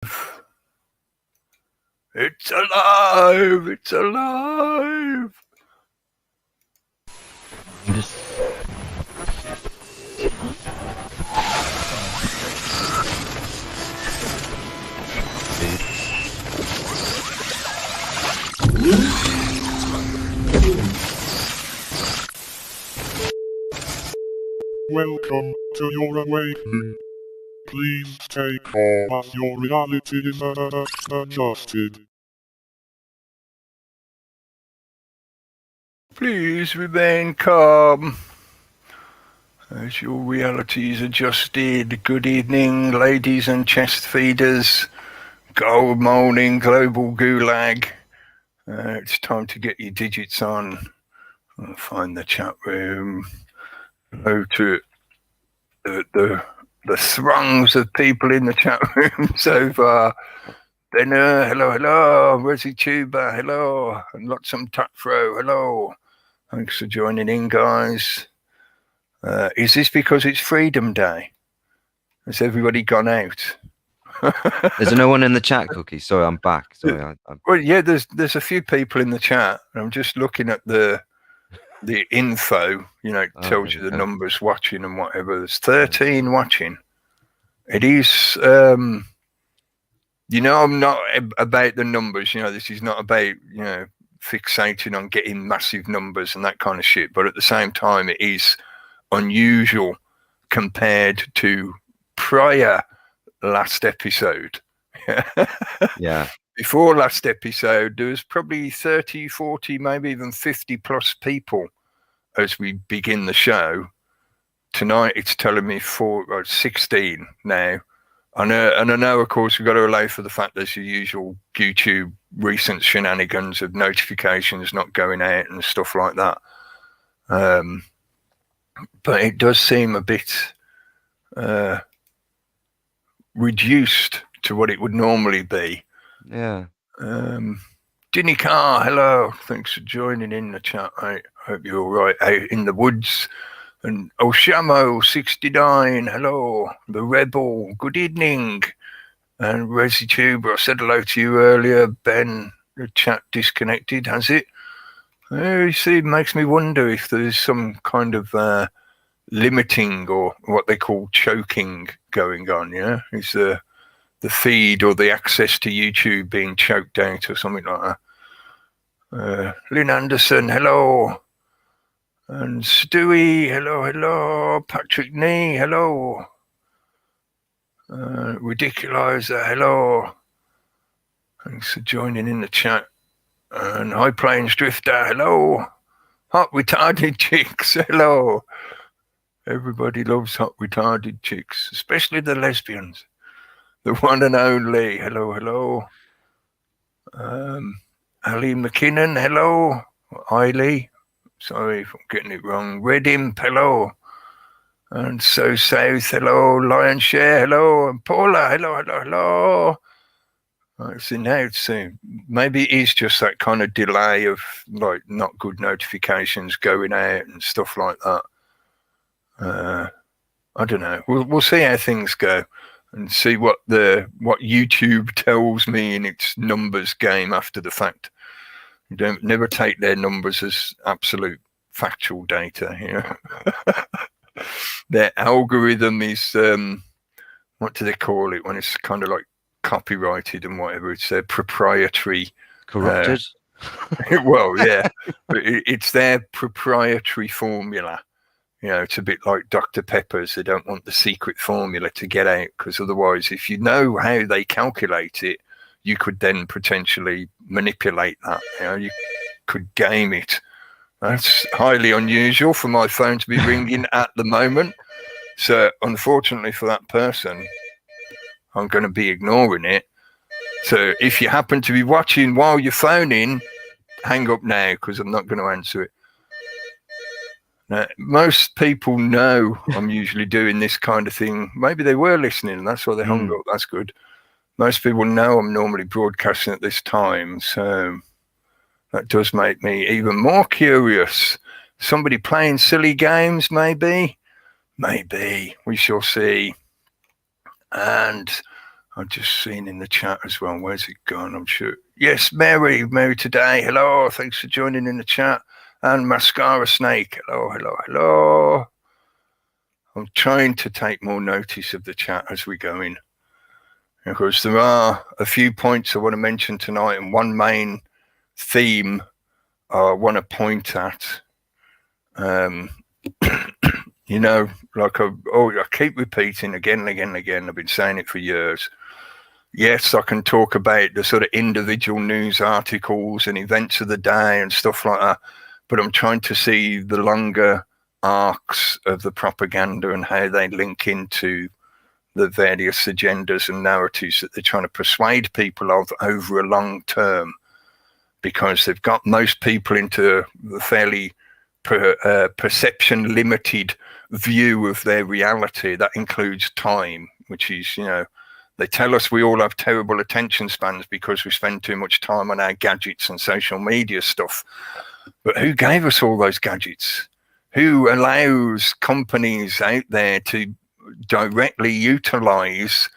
It's alive! It's alive! Welcome to your awakening. Please take calm as your reality is adjusted. Please remain calm as your reality is adjusted. Good evening, ladies and chest feeders. Gold moaning global gulag. It's time to get your digits on. I'll find the chat room. Hello to the throngs of people in the chat room so far. Benner, hello. Rosie Tuber, hello. And lots of Tutfro, hello. Thanks for joining in, guys. Is this because it's Freedom Day? Has everybody gone out? There's no one in the chat, Cookie. Sorry, I'm back. Sorry. Well, yeah, there's a few people in the chat. I'm just looking at the info. You know, it tells you the numbers watching and whatever. There's 13 watching. It is, you know, I'm not about the numbers. You know, this is not about, you know, fixating on getting massive numbers and that kind of shit. But at the same time, it is unusual compared to prior last episode. Yeah. Before last episode, there was probably 30, 40, maybe even 50 plus people as we begin the show. Tonight, it's telling me 16 now. And I know, of course, we've got to allow for the fact there's the usual YouTube recent shenanigans of notifications not going out and stuff like that. But it does seem a bit reduced to what it would normally be. Yeah. Dinny Carr, hello. Thanks for joining in the chat. I hope you're all right out in the woods. And Oshamo69, hello. The Rebel, good evening. And Resi Tuber, I said hello to you earlier. Ben, the chat disconnected, has it? You see, it makes me wonder if there's some kind of limiting or what they call choking going on, yeah? Is the feed or the access to YouTube being choked out or something like that? Lynn Anderson, hello. And Stewie, hello. Patrick Nee, hello. Ridiculizer, hello. Thanks for joining in the chat. And High Plains Drifter, hello. Hot retarded chicks, hello. Everybody loves hot retarded chicks, especially the lesbians. The one and only, hello. Ali McKinnon, hello. Eiley. Sorry if I'm getting it wrong. Red Imp, hello. And So South, hello. Lion Share, hello. And Paula, hello. See, now it's maybe it is just that kind of delay of like not good notifications going out and stuff like that. I don't know. We'll see how things go and see what YouTube tells me in its numbers game after the fact. You never take their numbers as absolute factual data, you know. Their algorithm is what do they call it when it's kind of like copyrighted and whatever? It's their proprietary corrupted. Well, yeah, but it's their proprietary formula. You know, it's a bit like Dr. Pepper's. They don't want the secret formula to get out because otherwise, if you know how they calculate it, you could then potentially manipulate that. You know, you could game it. That's highly unusual for my phone to be ringing at the moment. So unfortunately for that person, I'm going to be ignoring it. So if you happen to be watching while you're phoning, hang up now because I'm not going to answer it. Now, most people know I'm usually doing this kind of thing. Maybe they were listening and that's why they hung up. That's good. Most people know I'm normally broadcasting at this time, so that does make me even more curious. Somebody playing silly games, maybe? Maybe. We shall see. And I've just seen in the chat as well. Where's it gone? I'm sure. Yes, Mary today. Hello, thanks for joining in the chat. And Mascara Snake. Hello. I'm trying to take more notice of the chat as we go in, because there are a few points I want to mention tonight, and one main theme I want to point at. Like I keep repeating again and again. I've been saying it for years. Yes, I can talk about the sort of individual news articles and events of the day and stuff like that, but I'm trying to see the longer arcs of the propaganda and how they link into the various agendas and narratives that they're trying to persuade people of over a long term, because they've got most people into the fairly perception limited view of their reality. That includes time, which is, they tell us we all have terrible attention spans because we spend too much time on our gadgets and social media stuff. But who gave us all those gadgets? Who allows companies out there to directly utilize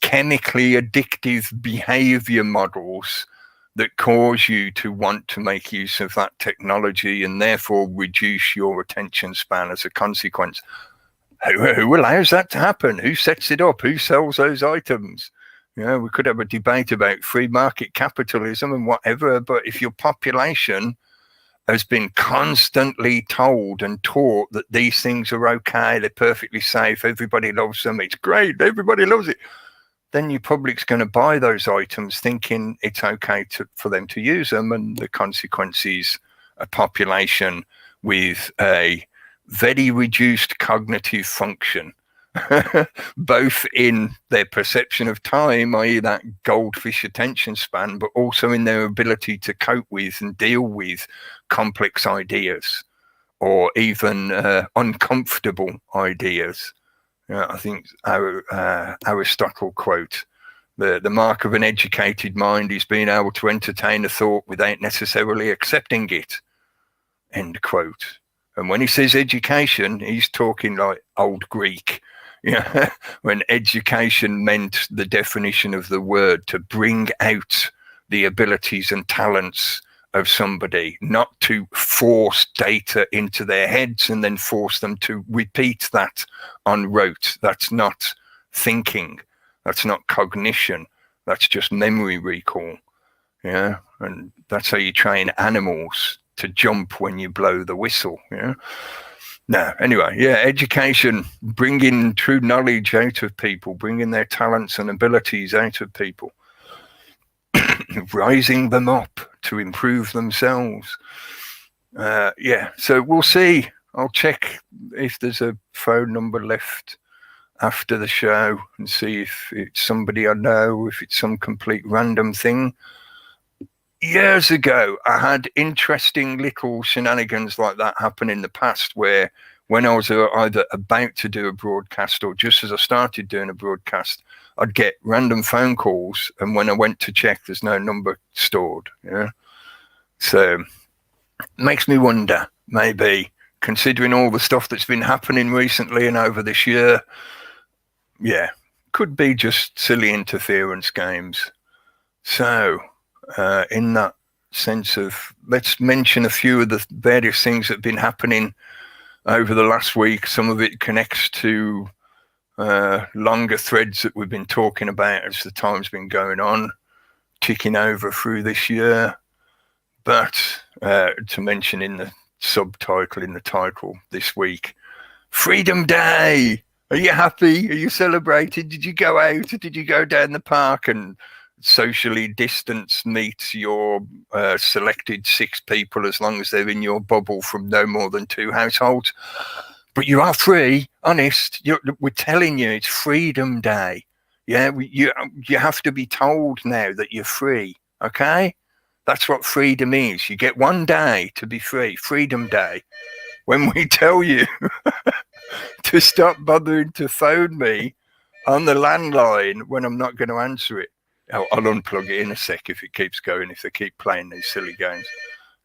chemically addictive behavior models that cause you to want to make use of that technology and therefore reduce your attention span as a consequence? Who allows that to happen? Who sets it up? Who sells those items? We could have a debate about free market capitalism and whatever, but if your population has been constantly told and taught that these things are okay, they're perfectly safe, everybody loves them, it's great, everybody loves it, then your public's going to buy those items thinking it's okay for them to use them, and the consequence is a population with a very reduced cognitive function, both in their perception of time, i.e. that goldfish attention span, but also in their ability to cope with and deal with complex ideas or even uncomfortable ideas. I think Aristotle quote, the mark of an educated mind is being able to entertain a thought without necessarily accepting it, end quote. And when he says education, he's talking like old Greek, when education meant the definition of the word to bring out the abilities and talents of somebody, not to force data into their heads and then force them to repeat that on rote. That's not thinking. That's not cognition. That's just memory recall. And that's how you train animals to jump when you blow the whistle. Education, bringing true knowledge out of people, bringing their talents and abilities out of people, rising them up to improve themselves. So we'll see. I'll check if there's a phone number left after the show and see if it's somebody I know, if it's some complete random thing. Years ago, I had interesting little shenanigans like that happen in the past, where when I was either about to do a broadcast or just as I started doing a broadcast, I'd get random phone calls, and when I went to check, there's no number stored. So it makes me wonder, maybe, considering all the stuff that's been happening recently and over this year, could be just silly interference games. So in that sense of, let's mention a few of the various things that have been happening over the last week. Some of it connects to longer threads that we've been talking about as the time's been going on, ticking over through this year. But to mention in the subtitle, in the title this week, Freedom Day. Are you happy? Are you celebrating? Did you go out? Did you go down the park and socially distance meet your selected 6 people, as long as they're in your bubble from no more than 2 households? But you are free, honest. We're telling you, it's Freedom Day. You have to be told now that you're free, okay? That's what freedom is. You get 1 day to be free, Freedom Day. When we tell you to stop bothering to phone me on the landline when I'm not going to answer it. I'll unplug it in a sec if it keeps going, if they keep playing these silly games.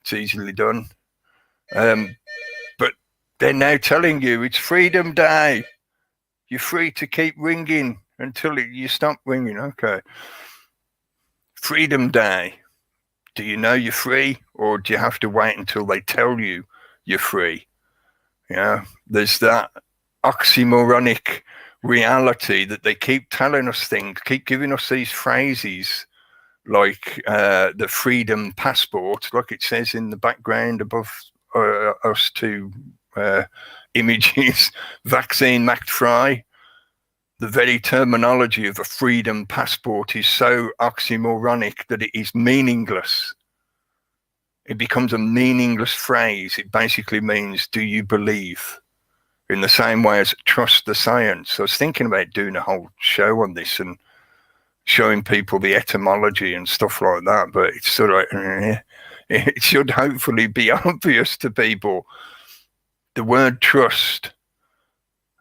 It's easily done. But they're now telling you it's Freedom Day. You're free to keep ringing until you stop ringing. Okay. Freedom Day. Do you know you're free, or do you have to wait until they tell you you're free? There's that oxymoronic reality that they keep telling us things, keep giving us these phrases like the freedom passport, like it says in the background above us two images, vaccine Mac Fry. The very terminology of a freedom passport is so oxymoronic that it is meaningless. It becomes a meaningless phrase. It basically means, do you believe? In the same way as trust the science. I was thinking about doing a whole show on this and showing people the etymology and stuff like that, but it's sort of like, it should hopefully be obvious to people. The word trust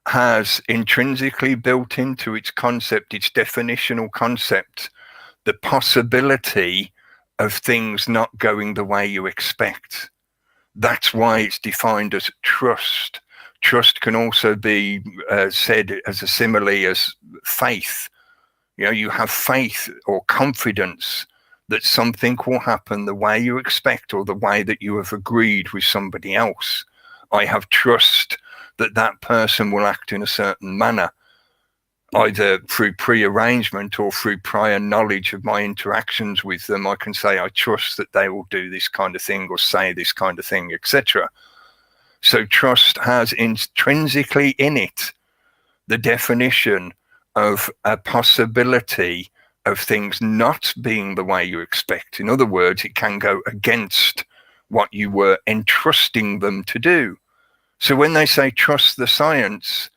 has intrinsically built into its concept, its definitional concept, the possibility of things not going the way you expect. That's why it's defined as trust. Trust can also be said as a simile as faith. You have faith or confidence that something will happen the way you expect or the way that you have agreed with somebody else. I have trust that that person will act in a certain manner, either through pre-arrangement or through prior knowledge of my interactions with them. I can say, I trust that they will do this kind of thing or say this kind of thing, etc. So trust has intrinsically in it the definition of a possibility of things not being the way you expect. In other words, it can go against what you were entrusting them to do. So when they say trust the science,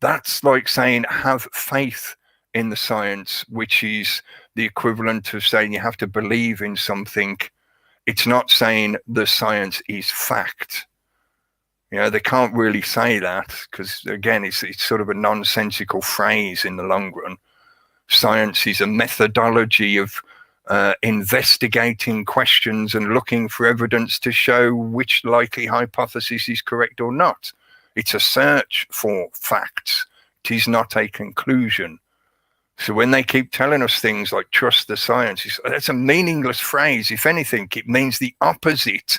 that's like saying have faith in the science, which is the equivalent of saying you have to believe in something. It's not saying the science is fact. They can't really say that because, again, it's sort of a nonsensical phrase in the long run. Science is a methodology of investigating questions and looking for evidence to show which likely hypothesis is correct or not. It's a search for facts. It is not a conclusion. So when they keep telling us things like trust the science, that's a meaningless phrase. If anything, it means the opposite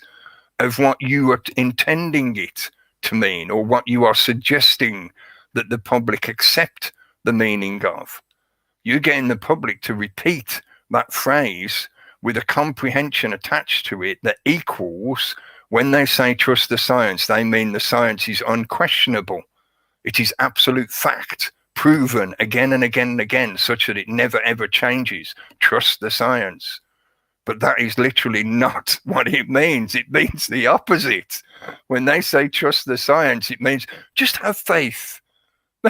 of what you are intending it to mean, or what you are suggesting that the public accept the meaning of. You're getting the public to repeat that phrase with a comprehension attached to it that equals, when they say trust the science, they mean the science is unquestionable. It is absolute fact, proven again and again and again, such that it never ever changes. Trust the science. But that is literally not what it means. It means the opposite. When they say trust the science, it means just have faith.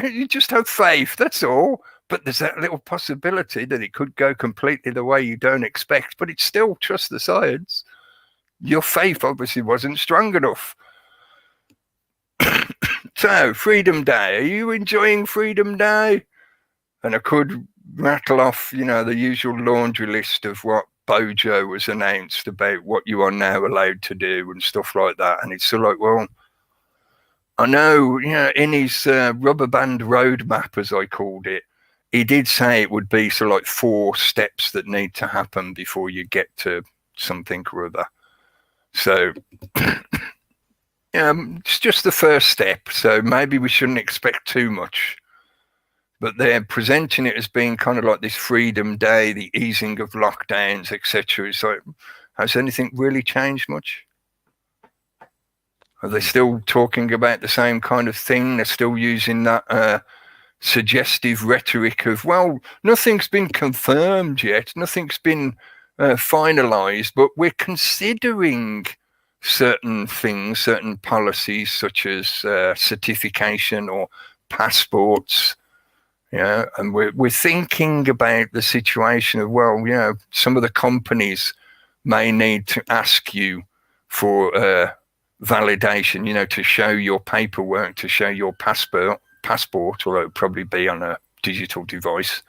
You just have faith, that's all. But there's that little possibility that it could go completely the way you don't expect, but it's still trust the science. Your faith obviously wasn't strong enough. So, Freedom Day. Are you enjoying Freedom Day? And I could rattle off, the usual laundry list of what Bojo has announced about what you are now allowed to do and stuff like that. And it's sort of like, well, I know, in his rubber band roadmap, as I called it, he did say it would be sort of like 4 steps that need to happen before you get to something or other. So it's just the first step. So maybe we shouldn't expect too much. But they're presenting it as being kind of like this Freedom Day, the easing of lockdowns, etc. It's like, has anything really changed much? Are they still talking about the same kind of thing? They're still using that suggestive rhetoric of, well, nothing's been confirmed yet, nothing's been finalized, but we're considering certain things, certain policies, such as certification or passports. And we're thinking about the situation of, well, some of the companies may need to ask you for validation, to show your paperwork, to show your passport, although it'll probably be on a digital device.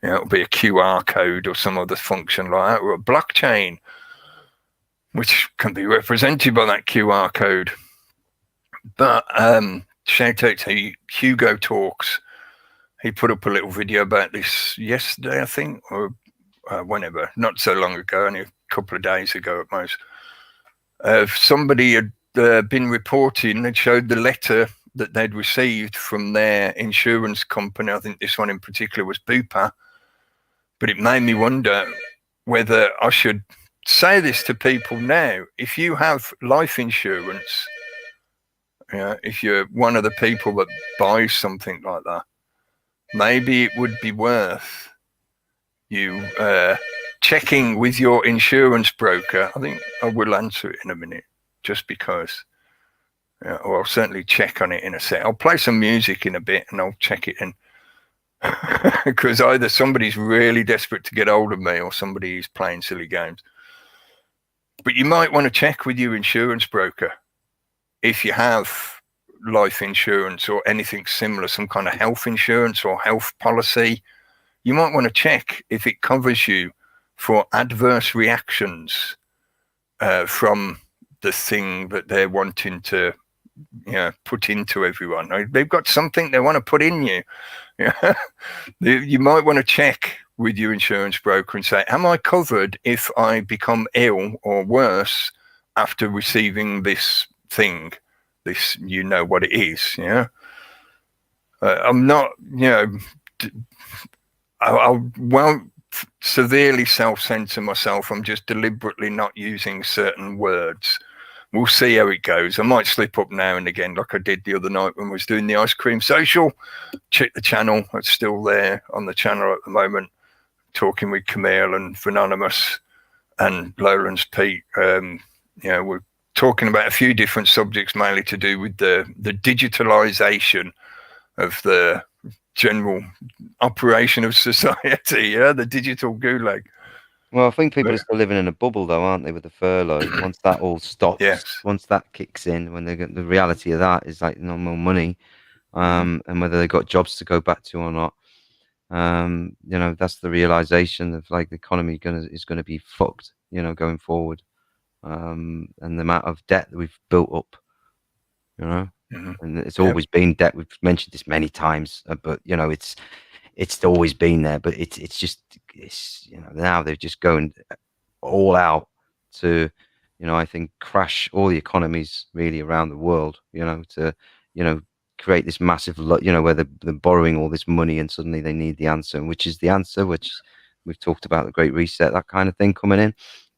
It'll be a QR code or some other function like that, or a blockchain, which can be represented by that QR code. But shout out to Hugo Talks. he put up a little video about this yesterday, I think, or whenever, not so long ago, only a couple of days ago at most. Somebody had been reporting, they showed the letter that they'd received from their insurance company. I think this one in particular was Bupa. But it made me wonder whether I should say this to people now. If you have life insurance, if you're one of the people that buys something like that, maybe it would be worth you checking with your insurance broker. I think I will answer it in a minute, just because. Or I'll certainly check on it in a sec. I'll play some music in a bit and I'll check it in. Because either somebody's really desperate to get hold of me or somebody is playing silly games. But you might want to check with your insurance broker if you have life insurance or anything similar, some kind of health insurance or health policy. You might want to check if it covers you for adverse reactions from the thing that they're wanting to put into everyone. They've got something they want to put in you. You might want to check with your insurance broker and say, am I covered if I become ill or worse after receiving this thing? This, you know what it is. I'm not, I won't severely self-censor myself. I'm just deliberately not using certain words. We'll see how it goes. I might slip up now and again, like I did the other night when I was doing the ice cream social. Check the channel. It's still there on the channel at the moment, talking with Camille and Anonymous and Lowlands Pete. We're talking about a few different subjects, mainly to do with the digitalization of the general operation of society, the digital gulag. Well, I think people are still living in a bubble, though, aren't they, with the furlough? Once that all stops, yes. Once that kicks in, when they get the reality of that is like no more money, and whether they got jobs to go back to or not, that's the realization of like the economy is gonna be fucked, going forward, and the amount of debt that we've built up, and it's always been debt. We've mentioned this many times, but it's always been there, but it's now they're just going all out to I think crash all the economies really around the world, to create this massive where they're borrowing all this money and suddenly they need the answer, which is the answer, which we've talked about, the Great Reset, that kind of thing coming in.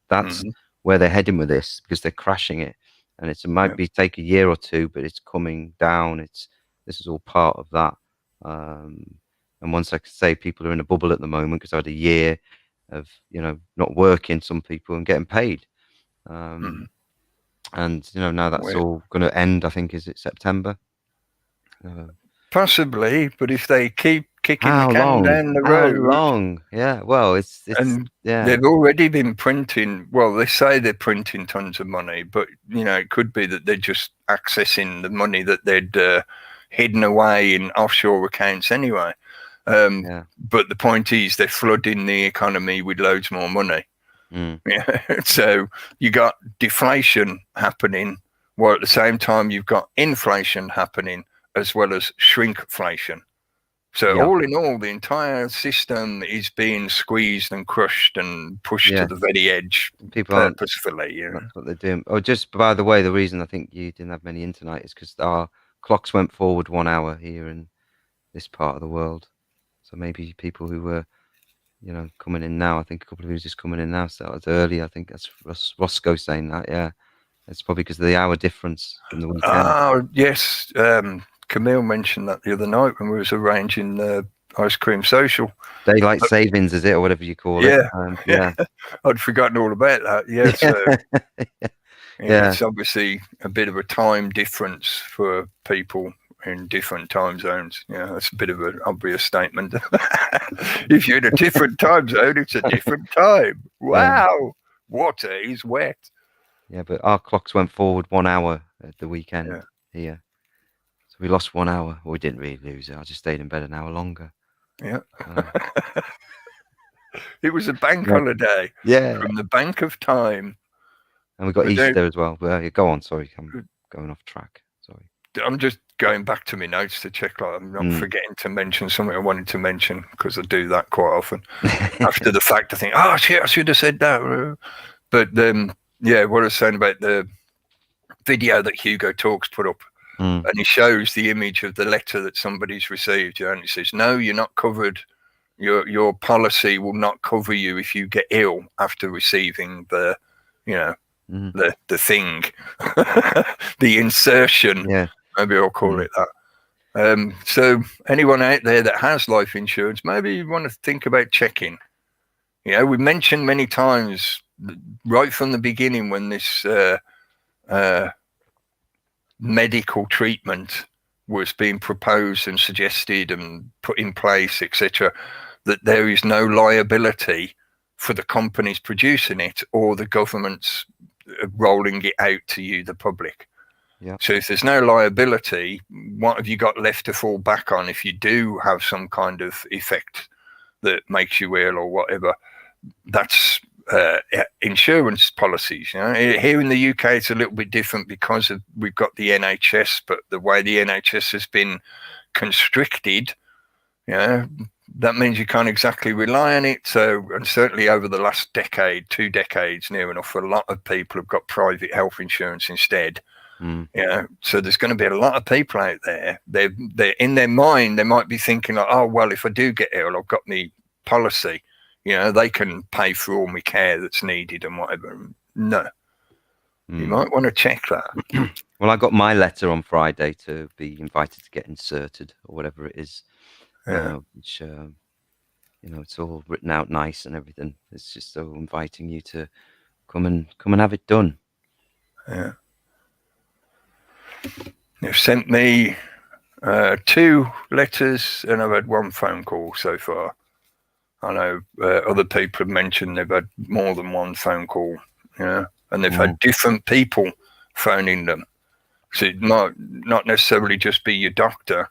That's where they're heading with this, because they're crashing it, and it might be take a year or two, but it's coming down. This is all part of that. And once I could say people are in a bubble at the moment because I had a year of, not working, some people, and getting paid. And, now that's all going to end, I think, is it September? Possibly, but if they keep kicking the can down the road. How long? Yeah, well, it's they've already been printing, well, they say they're printing tons of money, but, it could be that they're just accessing the money that they'd hidden away in offshore accounts anyway. But the point is they're flooding the economy with loads more money. So you got deflation happening, while at the same time you've got inflation happening, as well as shrinkflation. So all in all, the entire system is being squeezed and crushed and pushed to the very edge, people purposefully. That's what they're doing. Oh, just by the way, the reason I think you didn't have many in tonight is because our clocks went forward 1 hour here in this part of the world. So maybe people who were, coming in now, I think a couple of who's just coming in now started early. I think that's Roscoe saying that, yeah. It's probably because of the hour difference from the weekend. Oh, yes. Camille mentioned that the other night when we was arranging the ice cream social. Daylight savings, is it, or whatever you call it? Yeah. I'd forgotten all about that. Yeah, so it's obviously a bit of a time difference for people in different time zones. That's a bit of an obvious statement. If you're in a different time zone, it's a different time. Wow, water is wet. Yeah, but our clocks went forward 1 hour at the weekend here. So we lost 1 hour. Well, we didn't really lose it. I just stayed in bed an hour longer. Yeah. It was a bank holiday. Yeah. From the bank of time. And we got Easter as well. Well, go on, sorry. I'm going off track. Sorry. I'm just going back to my notes to check. Like, I'm not forgetting to mention something I wanted to mention, because I do that quite often. After the fact, I think, oh shit, I should have said that. But yeah, what I was saying about the video that Hugo Talks put up, and he shows the image of the letter that somebody's received, and it says, no, you're not covered. Your policy will not cover you if you get ill after receiving the, the thing, the insertion. Yeah. Maybe I'll call it that. So anyone out there that has life insurance, maybe you want to think about checking. We mentioned many times right from the beginning, when this medical treatment was being proposed and suggested and put in place, etc., that there is no liability for the companies producing it or the governments rolling it out to you, the public. Yeah. So if there's no liability, what have you got left to fall back on if you do have some kind of effect that makes you ill or whatever? That's insurance policies. Here in the UK, it's a little bit different because we've got the NHS, but the way the NHS has been constricted, that means you can't exactly rely on it. So, and certainly over the last decade, 2 decades, near enough, a lot of people have got private health insurance instead. So there's going to be a lot of people out there. They're in their mind, they might be thinking like, oh well, if I do get ill, I've got my policy. They can pay for all my care that's needed and whatever. No, you might want to check that. Well, I got my letter on Friday to be invited to get inserted or whatever it is. Which it's all written out nice and everything. It's just so inviting you to come and have it done. Yeah. They've sent me 2 letters and I've had 1 phone call so far. I know other people have mentioned they've had more than 1 phone call, and they've had different people phoning them. So it might not necessarily just be your doctor.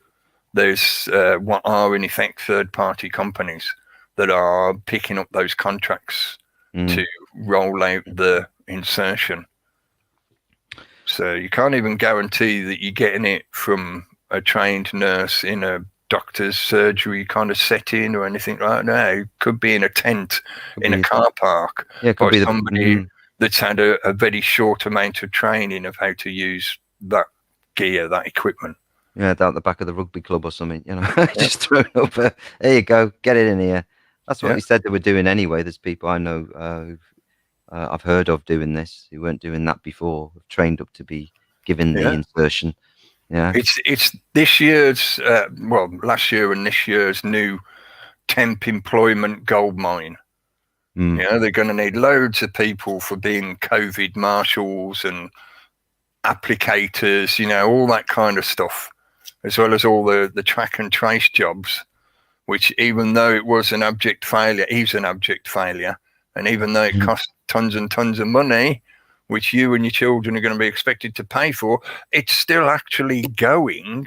There's what are in effect third-party companies that are picking up those contracts to roll out the insertion. So you can't even guarantee that you're getting it from a trained nurse in a doctor's surgery kind of setting or anything like that. It could be in a tent in a car park by somebody that's had a very short amount of training of how to use that gear, that equipment. Yeah, down the back of the rugby club or something, just thrown up. There you go, get it in here. That's what he said they were doing anyway. There's people I know I've heard of doing this who weren't doing that before, trained up to be given the insertion. Yeah, it's this year's last year and this year's new temp employment gold mine. They're going to need loads of people for being COVID marshals and applicators, all that kind of stuff, as well as all the track and trace jobs, which even though it was an abject failure, is an abject failure, and even though it costs tons and tons of money, which you and your children are going to be expected to pay for, it's still actually going.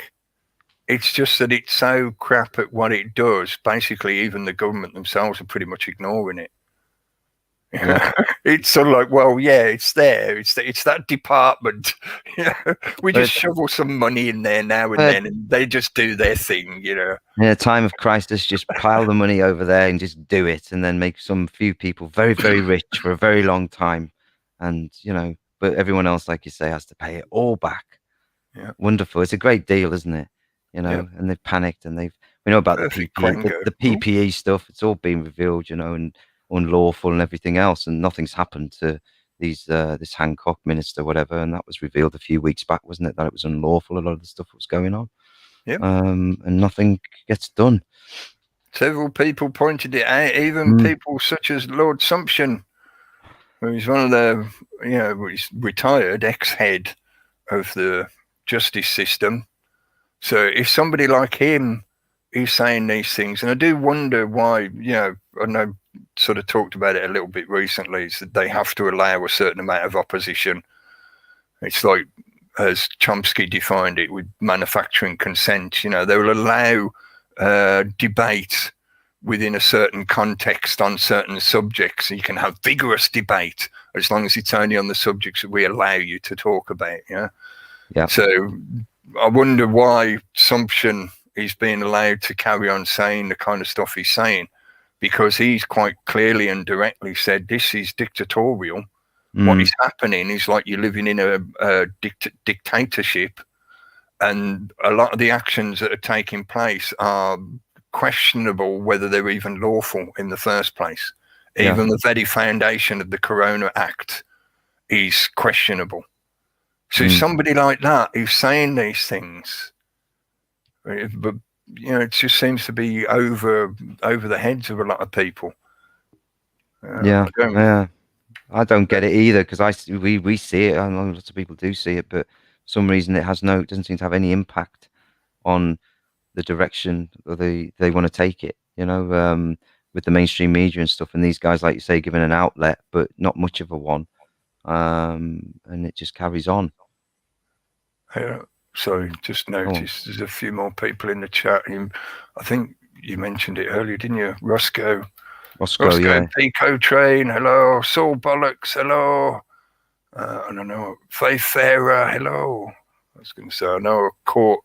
It's just that it's so crap at what it does. Basically, even the government themselves are pretty much ignoring it. It's sort of like, well, yeah, it's there. It's that department. We just shovel some money in there now and then, and they just do their thing. In a time of crisis, just pile the money over there and just do it, and then make some few people very, very rich for a very long time. And but everyone else, like you say, has to pay it all back. Yeah, wonderful. It's a great deal, isn't it? And they've panicked, and we know about the PPE stuff. It's all been revealed, and unlawful and everything else, and nothing's happened to these this Hancock minister, whatever, and that was revealed a few weeks back, wasn't it? That it was unlawful. A lot of the stuff that was going on. Yeah. And nothing gets done. Several people pointed it out, even people such as Lord Sumption, who's one of the, he's retired ex-head of the justice system. So if somebody like him is saying these things, and I do wonder why, I know sort of talked about it a little bit recently, is that they have to allow a certain amount of opposition. It's like, as Chomsky defined it, with manufacturing consent, they will allow debate within a certain context on certain subjects. You can have vigorous debate as long as it's only on the subjects that we allow you to talk about. Yeah. So I wonder why Sumption is being allowed to carry on saying the kind of stuff he's saying, because he's quite clearly and directly said this is dictatorial. What is happening is like you're living in a dictatorship, and a lot of the actions that are taking place are questionable whether they're even lawful in the first place. Yeah. Even the very foundation of the Corona Act is questionable. So somebody like that who's saying these things, but you know, it just seems to be over the heads of a lot of people. I don't get it either, because we see it. I know lots of people do see it, but for some reason it doesn't seem to have any impact on the direction or they want to take it. You know, with the mainstream media and stuff, and these guys, like you say, given an outlet, but not much of a one, and it just carries on. Yeah. So just noticed there's a few more people in the chat. I think you mentioned it earlier, didn't you? Roscoe, yeah. Pico Train, hello. Saul Bollocks, hello. I don't know. Faith Farah, hello. I was going to say, I know I caught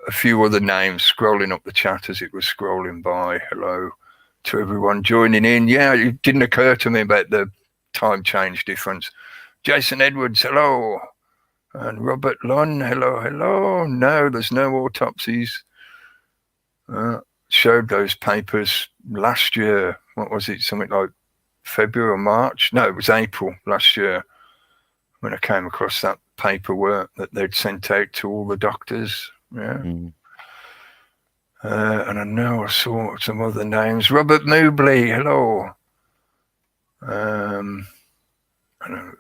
a few other names scrolling up the chat as it was scrolling by. Hello to everyone joining in. Yeah, it didn't occur to me about the time change difference. Jason Edwards, hello. And Robert Lunn, hello. No, there's no autopsies. Showed those papers last year. What was it? Something like February or March? No, it was April last year when I came across that paperwork that they'd sent out to all the doctors. Yeah. And I know I saw some other names. Robert Mobley, hello.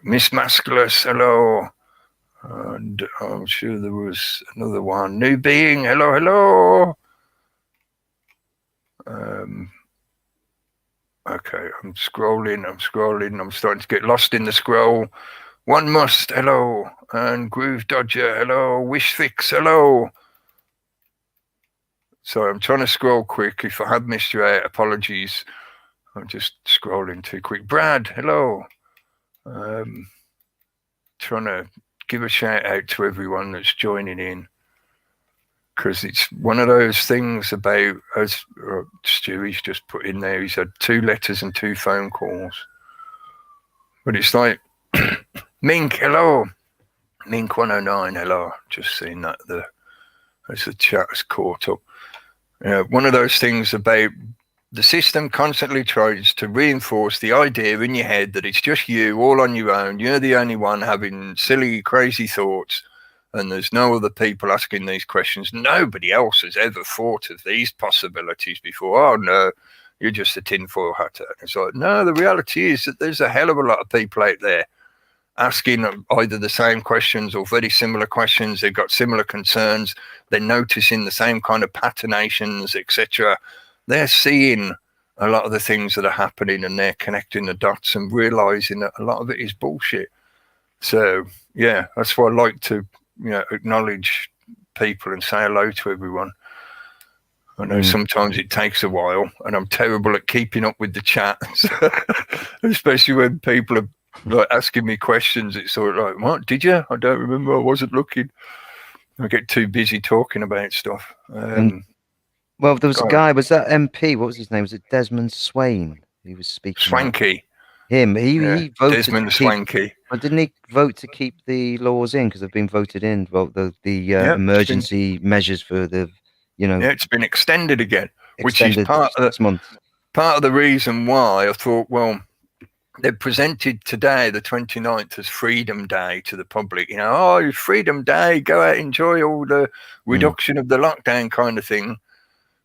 Miss Masculus, hello. And I'm sure there was another one. New Being, hello. Okay, I'm scrolling. I'm starting to get lost in the scroll. One Must, hello. And Groove Dodger, hello. Wish Fix, hello. So I'm trying to scroll quick. If I have missed you out, apologies. I'm just scrolling too quick. Brad, hello. Trying to give a shout out to everyone that's joining in, because it's one of those things about, as Stewie's just put in there, he's had 2 letters and 2 phone calls. But it's like, Mink, hello. Mink 109, hello. Just seeing that as the chat has caught up. One of those things about the system constantly tries to reinforce the idea in your head that it's just you all on your own. You're the only one having silly, crazy thoughts, and there's no other people asking these questions. Nobody else has ever thought of these possibilities before. Oh, no, you're just a tinfoil hatter. It's like, no, the reality is that there's a hell of a lot of people out there asking either the same questions or very similar questions. They've got similar concerns. They're noticing the same kind of patternations, etc. They're seeing a lot of the things that are happening, and they're connecting the dots and realizing that a lot of it is bullshit. So, yeah, that's why I like to, acknowledge people and say hello to everyone. I know sometimes it takes a while, and I'm terrible at keeping up with the chat, especially when people are like asking me questions. It's sort of like, what, did you? I don't remember. I wasn't looking. I get too busy talking about stuff. Well, there was a guy, was that MP? What was his name? Was it Desmond Swain? He was speaking. Swanky. Him. He voted. Desmond Swanky. But didn't he vote to keep the laws in, because they've been voted in? Well, the emergency measures for the, Yeah, it's been extended again, which is part of the reason why I thought, well, they presented today, the 29th, as Freedom Day to the public. Oh, Freedom Day, go out, enjoy all the reduction of the lockdown kind of thing.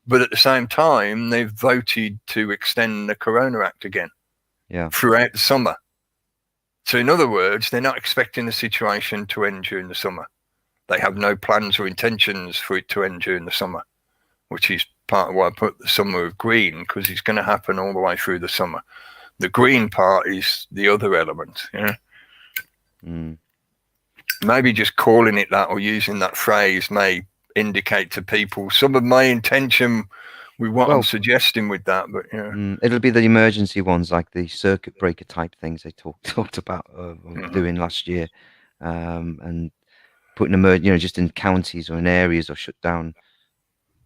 But at the same time, they've voted to extend the Corona Act again throughout the summer. So in other words, they're not expecting the situation to end during the summer. They have no plans or intentions for it to end during the summer, which is part of why I put the summer of green, because it's going to happen all the way through the summer. The green part is the other element. Maybe just calling it that or using that phrase may indicate to people some of my intention with what I'm suggesting with that. But it'll be the emergency ones, like the circuit breaker type things they talked about doing last year, and put in just in counties or in areas or shut down.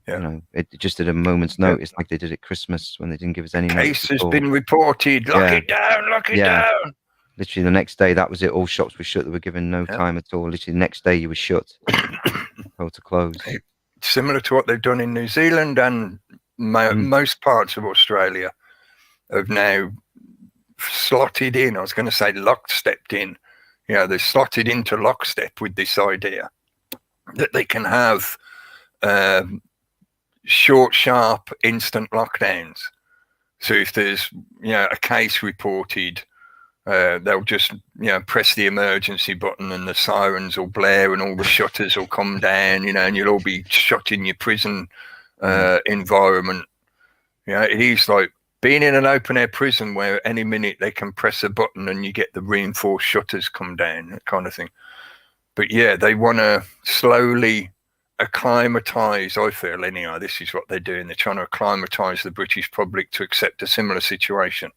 Yeah. It just at a moment's notice, like they did at Christmas when they didn't give us any notice. Case has been reported. Lock it down. Lock it down. Literally the next day, that was it. All shops were shut. They were given no time at all. Literally the next day, you were shut. Told to close. Similar to what they've done in New Zealand and most parts of Australia have now slotted in. I was going to say lockstepped in. They're slotted into lockstep with this idea that they can have short, sharp, instant lockdowns. So if there's a case reported, they'll just press the emergency button and the sirens will blare and all the shutters will come down, and you'll all be shut in your prison environment. It is like being in an open air prison where any minute they can press a button and you get the reinforced shutters come down, that kind of thing. But they want to slowly acclimatise, I feel anyhow, this is what they're doing. They're trying to acclimatise the British public to accept a similar situation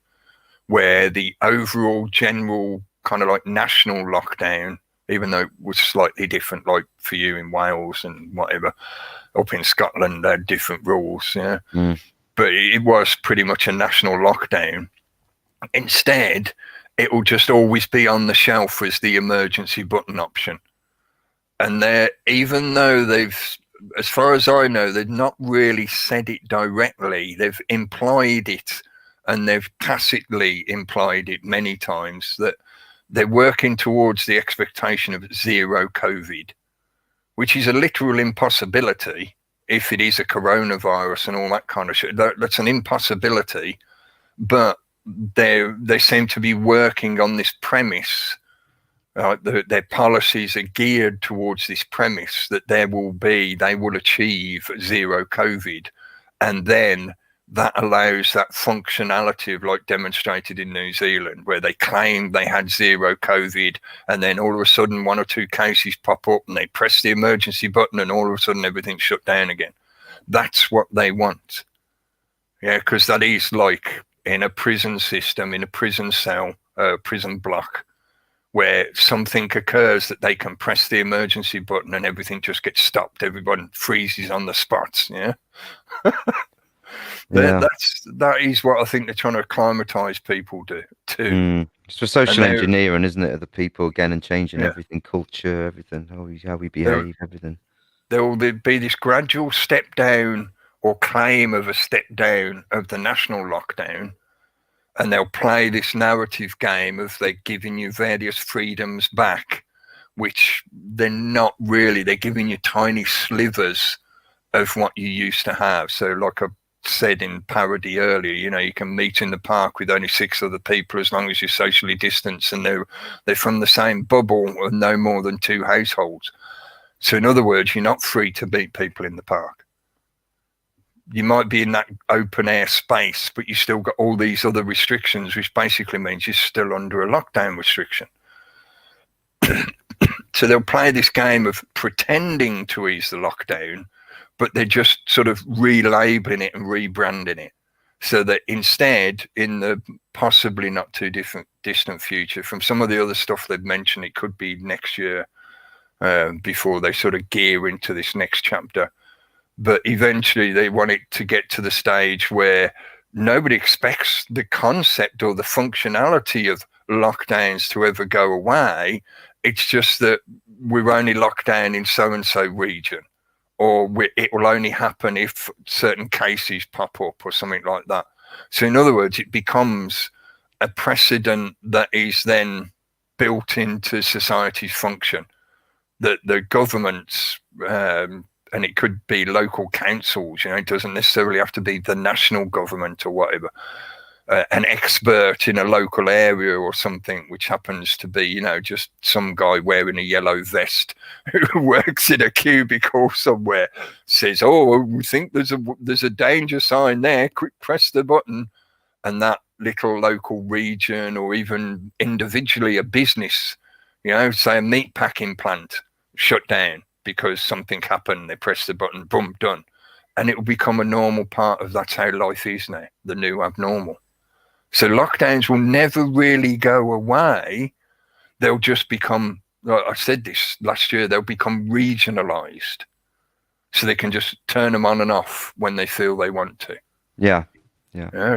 where the overall general kind of like national lockdown, even though it was slightly different, like for you in Wales and whatever, up in Scotland, they had different rules, but it was pretty much a national lockdown. Instead, it will just always be on the shelf as the emergency button option. And even though as far as I know, they've not really said it directly, they've implied it, and they've tacitly implied it many times, that they're working towards the expectation of zero COVID, which is a literal impossibility if it is a coronavirus and all that kind of shit. That's an impossibility, but they seem to be working on this premise. Their policies are geared towards this premise that they will achieve zero COVID, and then that allows that functionality of like demonstrated in New Zealand, where they claimed they had zero COVID, and then all of a sudden 1 or 2 cases pop up and they press the emergency button and all of a sudden everything's shut down again. That's what they want. Because that is like in a prison system, in a prison cell, prison block, where something occurs that they can press the emergency button and everything just gets stopped. Everyone freezes on the spots. That is what I think they're trying to acclimatise people to. It's for social engineering, isn't it? Of the people again, and changing everything, culture, everything, how we behave, everything. There will be this gradual step down or claim of a step down of the national lockdown, and they'll play this narrative game of they're giving you various freedoms back, which they're not really. They're giving you tiny slivers of what you used to have. So like I said in parody earlier, you can meet in the park with only 6 other people as long as you're socially distanced, and they're from the same bubble and no more than 2 households. So in other words, you're not free to meet people in the park. You might be in that open air space, but you still got all these other restrictions, which basically means you're still under a lockdown restriction. So they'll play this game of pretending to ease the lockdown, but they're just sort of relabeling it and rebranding it, so that instead, in the possibly not too distant future, from some of the other stuff they've mentioned, it could be next year before they sort of gear into this next chapter. But eventually they want it to get to the stage where nobody expects the concept or the functionality of lockdowns to ever go away. It's just that we're only locked down in so-and-so region, or it will only happen if certain cases pop up or something like that. So in other words, it becomes a precedent that is then built into society's function, that the governments, and it could be local councils, it doesn't necessarily have to be the national government or whatever, an expert in a local area or something, which happens to be, just some guy wearing a yellow vest who works in a cubicle somewhere, says, oh, we think there's a danger sign there, quick, press the button. And that little local region, or even individually a business, say a meat packing plant, shut down because something happened, they press the button, boom, done. And it will become a normal part of that's how life is now, the new abnormal. So lockdowns will never really go away. They'll just become like I said this last year, they'll become regionalized, so they can just turn them on and off when they feel they want to. Yeah.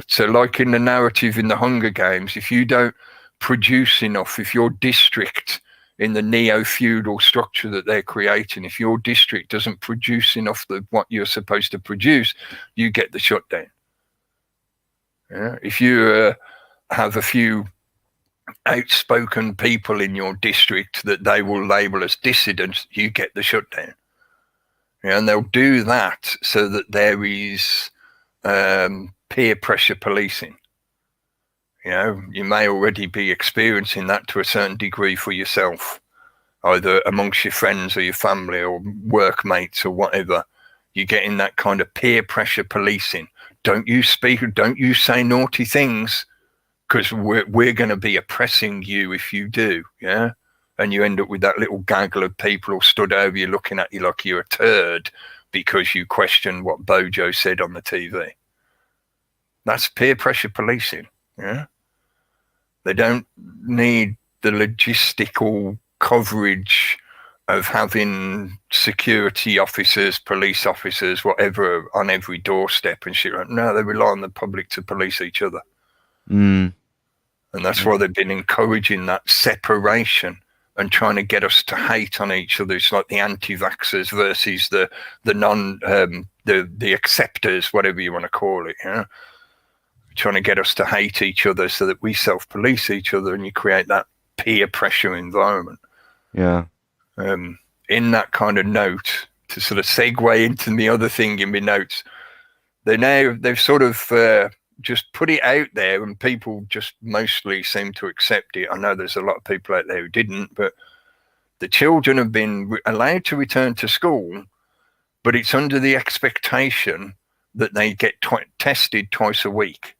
So like in the narrative in the Hunger Games, if you don't produce enough, if your district in the neo-feudal structure that they're creating, if your district doesn't produce enough of what you're supposed to produce, you get the shutdown. If you have a few outspoken people in your district that they will label as dissidents, you get the shutdown. And they'll do that so that there is peer pressure policing. You may already be experiencing that to a certain degree for yourself, either amongst your friends or your family or workmates or whatever. You're getting that kind of peer pressure policing. Don't you speak, don't you say naughty things, because we're going to be oppressing you if you do. And you end up with that little gaggle of people all stood over you looking at you like you're a turd because you question what Bojo said on the TV. That's peer pressure policing. They don't need the logistical coverage of having security officers, police officers, whatever, on every doorstep and shit. No, they rely on the public to police each other. And that's why they've been encouraging that separation and trying to get us to hate on each other. It's like the anti-vaxxers versus the acceptors, whatever you want to call it. Trying to get us to hate each other so that we self-police each other, and you create that peer pressure environment. In that kind of note, to sort of segue into the other thing in my notes, they've sort of just put it out there, and people just mostly seem to accept it. I know there's a lot of people out there who didn't, but the children have been allowed to return to school, but it's under the expectation that they get tested twice a week.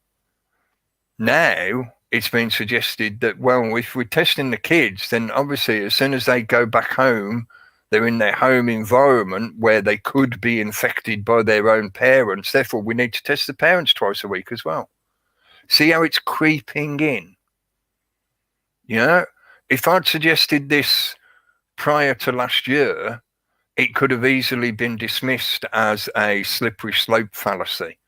Now it's been suggested that, well, if we're testing the kids, then obviously as soon as they go back home, they're in their home environment where they could be infected by their own parents. Therefore, we need to test the parents twice a week as well. See how it's creeping in? If I'd suggested this prior to last year, it could have easily been dismissed as a slippery slope fallacy.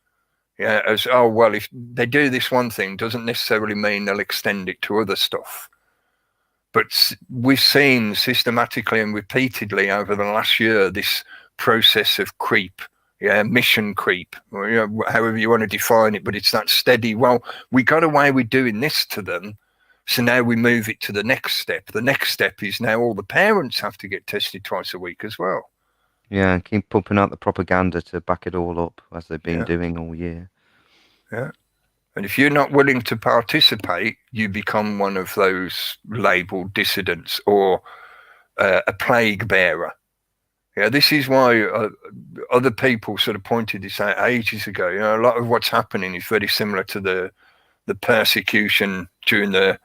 As, oh, well, if they do this one thing, doesn't necessarily mean they'll extend it to other stuff. But we've seen systematically and repeatedly over the last year this process of creep, mission creep, or, however you want to define it, but it's that steady, well, we got away with doing this to them, so now we move it to the next step. The next step is now all the parents have to get tested twice a week as well. And keep pumping out the propaganda to back it all up, as they've been doing all year. And if you're not willing to participate, you become one of those labeled dissidents or a plague bearer. This is why other people sort of pointed this out ages ago. A lot of what's happening is very similar to the persecution during the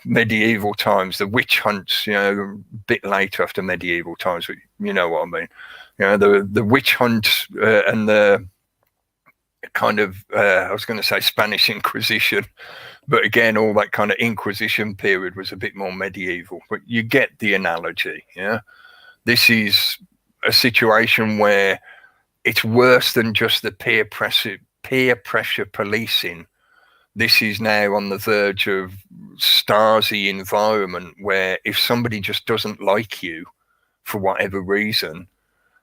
medieval times, the witch hunts, a bit later after medieval times, but you know what I mean. The witch hunt and the kind of, I was going to say Spanish Inquisition, but again, all that kind of Inquisition period was a bit more medieval, but you get the analogy. This is a situation where it's worse than just the peer pressure policing. This is now on the verge of Stasi environment, where if somebody just doesn't like you for whatever reason,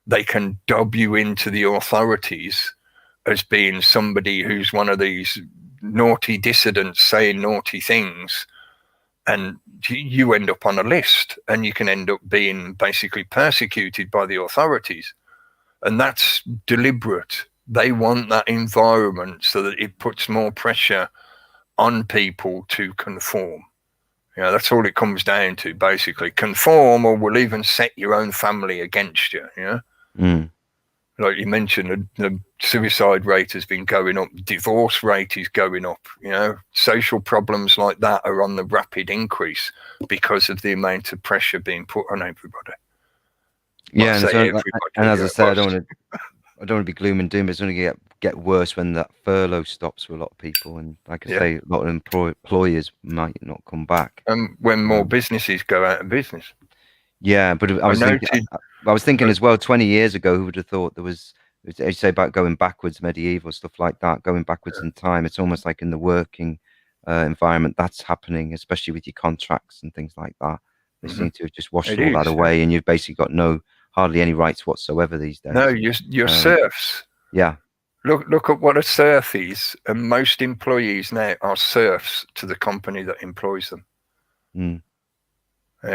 they can dub you into the authorities as being somebody who's one of these naughty dissidents saying naughty things, and you end up on a list, and you can end up being basically persecuted by the authorities. And that's deliberate. They want that environment so that it puts more pressure on people to conform. That's all it comes down to, basically. Conform, or we'll even set your own family against you. Like you mentioned, the suicide rate has been going up, divorce rate is going up, social problems like that are on the rapid increase because of the amount of pressure being put on everybody. And as I said, I don't want to I don't want to be gloom and doom, but it's going to get worse when that furlough stops for a lot of people. And like I Yeah. say, a lot of employers might not come back. And when more Um, businesses go out of business. Yeah, but I I was thinking, noted, I was thinking as well, 20 years ago, who would have thought there was, as you say about going backwards, medieval stuff like that, going backwards in time. It's almost like in the working environment that's happening, especially with your contracts and things like that. They seem to have just washed it all that is. away, and you've basically got hardly any rights whatsoever these No, days. you're Um, serfs. yeah, Look at what a serf is, and most employees now are serfs to the company that employs them. mm,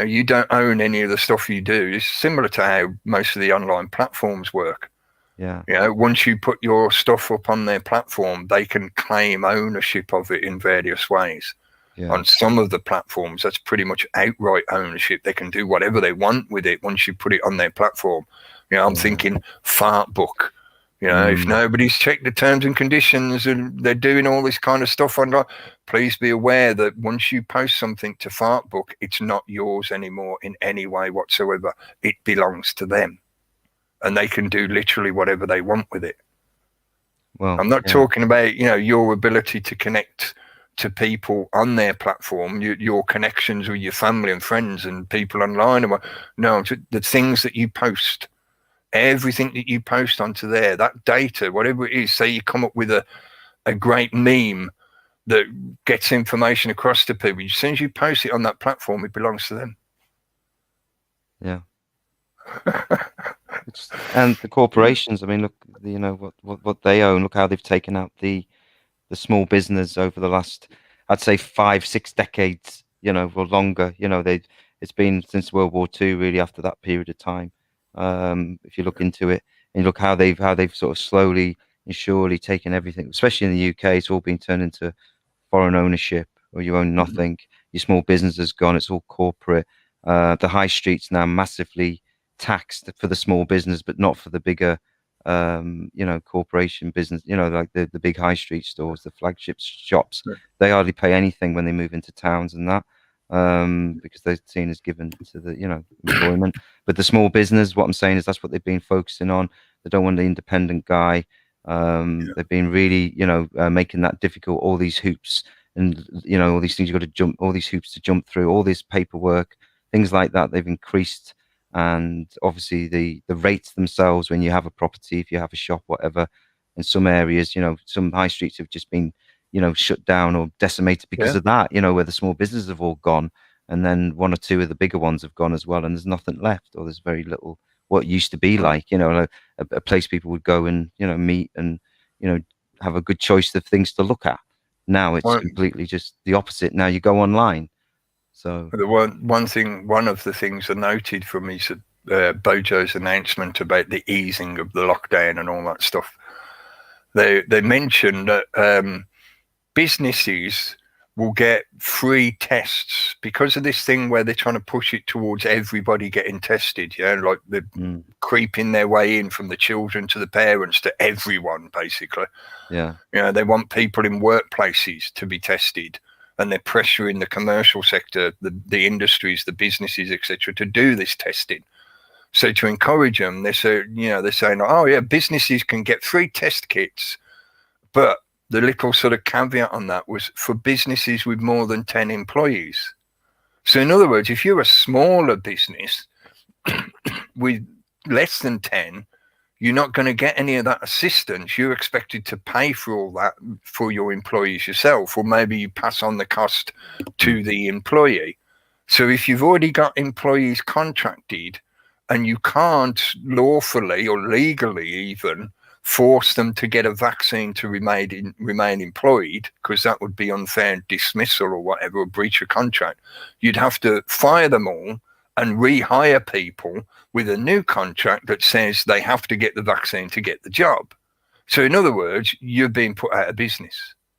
You don't own any of the stuff you do. It's similar to how most of the online platforms work. yeah, Once you put your stuff up on their platform, they can claim ownership of it in various ways. yeah, On some of the platforms, that's pretty much outright ownership. They can do whatever they want with it once you put it on their platform. I'm yeah. thinking Fartbook. If Mm, nobody's checked the terms and conditions and they're doing all this kind of stuff online, please be aware that once you post something to Fartbook, it's not yours anymore in any way whatsoever. It belongs to them, and they can do literally whatever they want with it. well, I'm not yeah, talking about your ability to connect to people on their platform, your connections with your family and friends and people online. No, the things that you post. Everything that you post onto there, that data, whatever it is, say you come up with a great meme that gets information across to people. As soon as you post it on that platform, it belongs to them. yeah. And the corporations. I mean, look, what they own. Look how they've taken out the small business over the last, I'd say 5, 6 decades, or longer. It's been since World War II, really, after that period of time. If you look into it and look how they've sort of slowly and surely taken everything, especially in the UK, it's all been turned into foreign ownership, or you own nothing. Your small business is gone. It's all corporate. The high streets now massively taxed for the small business, but not for the bigger, corporation business. Like the big high street stores, the flagship shops. They hardly pay anything when they move into towns and that, because they're seen as given to the employment. But the small business, what I'm saying is that's what they've been focusing on. They don't want the independent guy. They've been really, making that difficult. All these hoops and all these things you've got to jump, all these hoops to jump through, all this paperwork, things like that. They've increased, and obviously the rates themselves when you have a property, if you have a shop, whatever. In some areas, some high streets have just been, shut down or decimated because of that. Where the small businesses have all gone, and then one or two of the bigger ones have gone as well, and there's nothing left, or there's very little what used to be like, a place people would go and, meet and, have a good choice of things to look at. Now it's completely just the opposite. Now you go online. So the one of the things I noted from his Bojo's announcement about the easing of the lockdown and all that stuff, they mentioned that businesses will get free tests because of this thing where they're trying to push it towards everybody getting tested. Like they're creeping their way in from the children to the parents to everyone, basically. Yeah. They want people in workplaces to be tested, and they're pressuring the commercial sector, the industries, the businesses, etc., to do this testing. So to encourage them, they're saying, oh yeah, businesses can get free test kits, but the little sort of caveat on that was for businesses with more than 10 employees. So in other words, if you're a smaller business with less than 10, you're not going to get any of that assistance. You're expected to pay for all that for your employees yourself, or maybe you pass on the cost to the employee. So if you've already got employees contracted and you can't lawfully or legally even force them to get a vaccine to remain employed, because that would be unfair dismissal or whatever, or breach of contract, you'd have to fire them all and rehire people with a new contract that says they have to get the vaccine to get the job. So in other words, you're being put out of business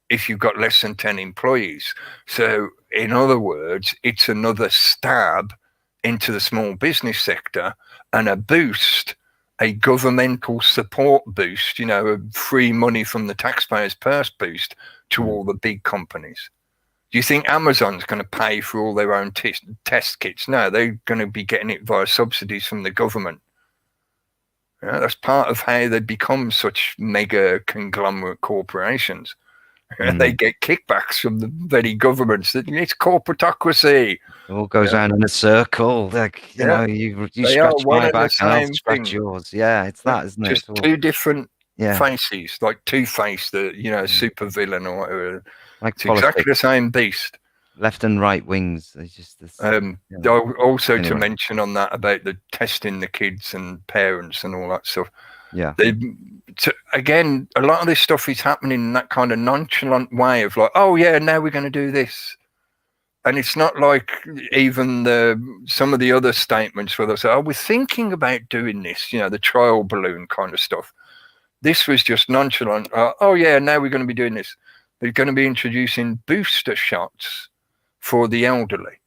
if you've got less than 10 employees. So in other words, it's another stab into the small business sector and a boost, a governmental support boost, a free money from the taxpayers' purse boost to all the big companies. Do you think Amazon's going to pay for all their own test kits? No, they're going to be getting it via subsidies from the government. Yeah, that's part of how they become such mega conglomerate corporations. They get kickbacks from the very governments. It's corporatocracy. It all goes Yeah, around in a circle. Like, you yeah. know, you They are scratch one my and the back and I'll same scratch thing. yours. Yeah, it's Yeah, that, isn't it? just It's all, two different yeah, faces, like Two-Face, the super villain or whatever. like It's exactly the politics, same beast. left and right wings. They just this, you know. Also to Anyway, mention on that about the testing the kids and parents and all that stuff. yeah, They, again, a lot of this stuff is happening in that kind of nonchalant way of like, oh yeah, now we're going to do this. And it's not like even some of the other statements where they say, oh, we're thinking about doing this, the trial balloon kind of stuff. This was just nonchalant. Oh yeah, now we're going to be doing this. They're going to be introducing booster shots for the elderly.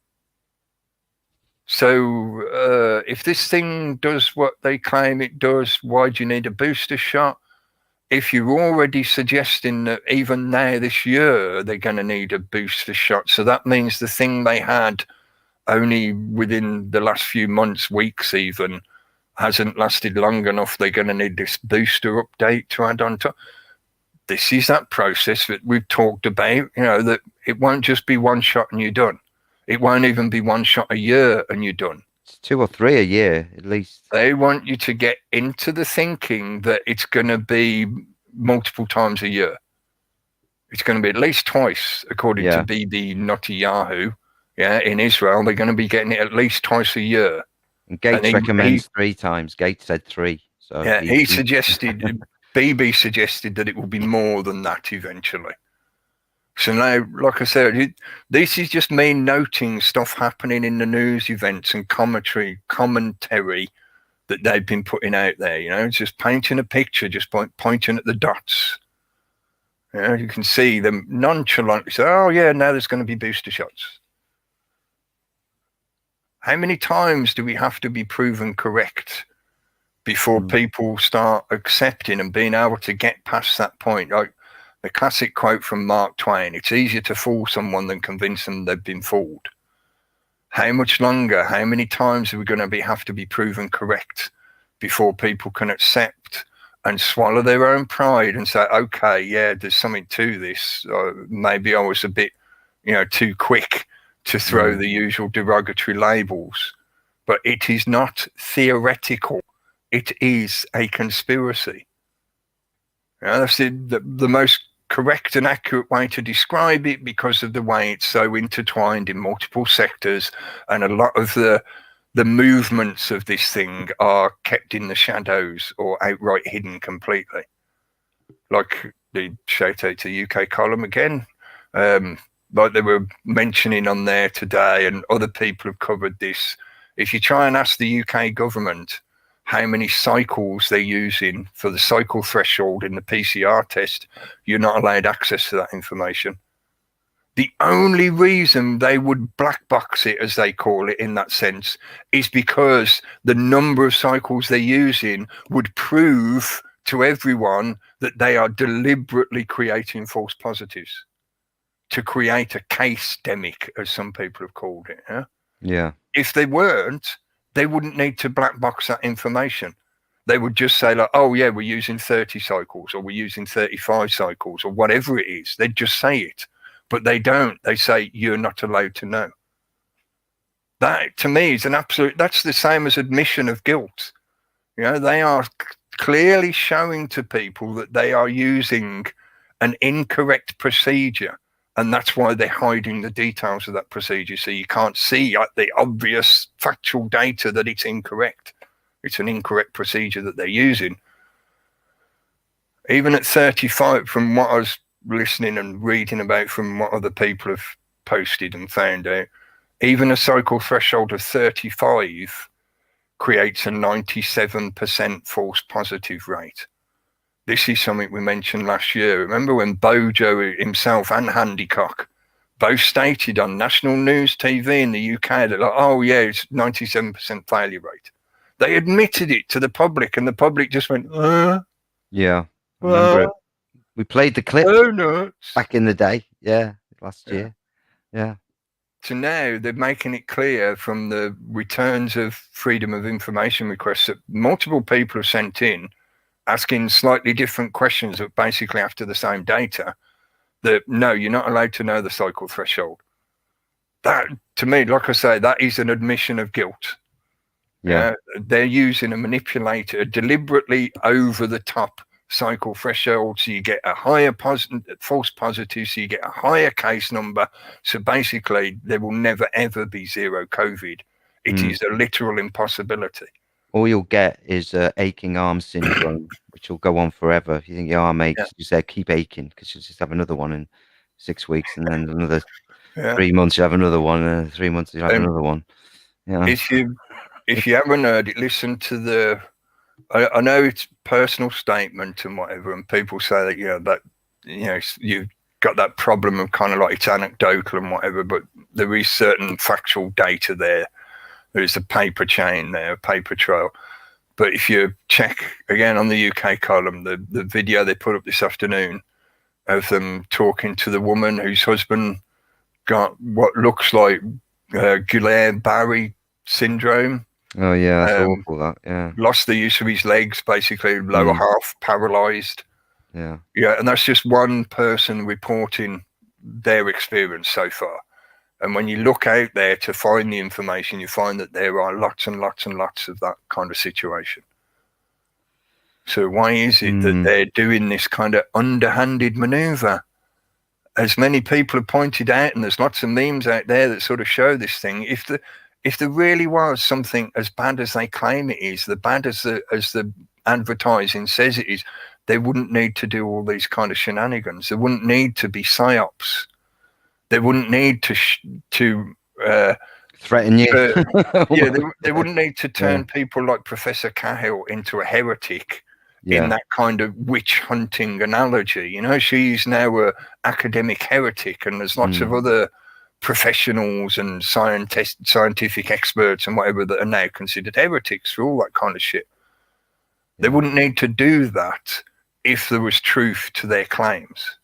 So if this thing does what they claim it does, why do you need a booster shot? If you're already suggesting that even now this year they're going to need a booster shot, so that means the thing they had only within the last few months, weeks even, hasn't lasted long enough. They're going to need this booster update to add on to. This is that process that we've talked about, that it won't just be one shot and you're done. It won't even be one shot a year and you're done. it's 2 or 3 a year at least. They want you to get into the thinking that it's going to be multiple times a year. It's going to be at least twice, according to Bibi Netanyahu. Yeah, in Israel, they're going to be getting it at least twice a year. And Gates recommends 3 times. Gates said 3. So yeah, he suggested, Bibi suggested that it will be more than that eventually. So now, like I said, this is just me noting stuff happening in the news events and commentary that they've been putting out there. It's just painting a picture, just pointing at the dots. You can see them nonchalantly say, oh yeah, now there's going to be booster shots. How many times do we have to be proven correct before people start accepting and being able to get past that point? Like the classic quote from Mark Twain, it's easier to fool someone than convince them they've been fooled. How much longer, how many times are we going to have to be proven correct before people can accept and swallow their own pride and say, okay, yeah, there's something to this. Maybe I was a bit, too quick to throw the usual derogatory labels. But it is not theoretical. It is a conspiracy. That's the most correct and accurate way to describe it because of the way it's so intertwined in multiple sectors, and a lot of the movements of this thing are kept in the shadows or outright hidden completely. Like the shout out to UK column again, like they were mentioning on there today, and other people have covered this. If you try and ask the UK government how many cycles they're using for the cycle threshold in the PCR test, you're not allowed access to that information. The only reason they would black box it, as they call it, in that sense, is because the number of cycles they're using would prove to everyone that they are deliberately creating false positives to create a case-demic, as some people have called it. Yeah. If they weren't, they wouldn't need to black box that information. They would just say, like, oh yeah, we're using 30 cycles, or we're using 35 cycles, or whatever it is. They'd just say it. But they don't. They say, you're not allowed to know. That, to me, is an absolute, that's the same as admission of guilt. They are clearly showing to people that they are using an incorrect procedure. And that's why they're hiding the details of that procedure. So you can't see the obvious factual data that it's incorrect. It's an incorrect procedure that they're using. Even at 35, from what I was listening and reading about from what other people have posted and found out, even a cycle threshold of 35 creates a 97% false positive rate. This is something we mentioned last year. Remember when Bojo himself and Handicock both stated on national news TV in the UK that, like, oh yeah, it's 97% failure rate. They admitted it to the public, and the public just went, Yeah, I remember it. We played the clip oh, no, back in the day. Yeah, last year. Yeah. to now they're making it clear from the returns of freedom of information requests that multiple people have sent in asking slightly different questions that basically after the same data, that no, you're not allowed to know the cycle threshold. That, to me, like I say, that is an admission of guilt. Yeah. They're using a manipulator, deliberately over the top cycle threshold, so you get a higher false positive, so you get a higher case number. So basically, there will never ever be zero COVID. It is a literal impossibility. All you'll get is aching arm syndrome, which will go on forever. If you think your arm aches, you say keep aching because you'll just have another one in 6 weeks, and then another 3 months you have another one, and then 3 months you have another one. Yeah. If you haven't heard it, listen to the. I know it's personal statement and whatever, and people say that you've got that problem of kind of like it's anecdotal and whatever, but there is certain factual data there. There is a paper chain there, a paper trail. But if you check again on the UK column, the video they put up this afternoon of them talking to the woman whose husband got what looks like Guillain-Barré syndrome. Oh yeah, that's awful. That lost the use of his legs, basically lower half paralyzed. Yeah, and that's just one person reporting their experience so far. And when you look out there to find the information, you find that there are lots and lots and lots of that kind of situation. So why is it that they're doing this kind of underhanded maneuver? As many people have pointed out, and there's lots of memes out there that sort of show this thing, if there really was something as bad as they claim it is, the bad as the advertising says it is, they wouldn't need to do all these kind of shenanigans. There wouldn't need to be psyops. They wouldn't need to threaten you. They wouldn't need to turn people like Professor Cahill into a heretic in that kind of witch hunting analogy. She's now a academic heretic, and there's lots of other professionals and scientific experts and whatever that are now considered heretics for all that kind of shit. They wouldn't need to do that if there was truth to their claims.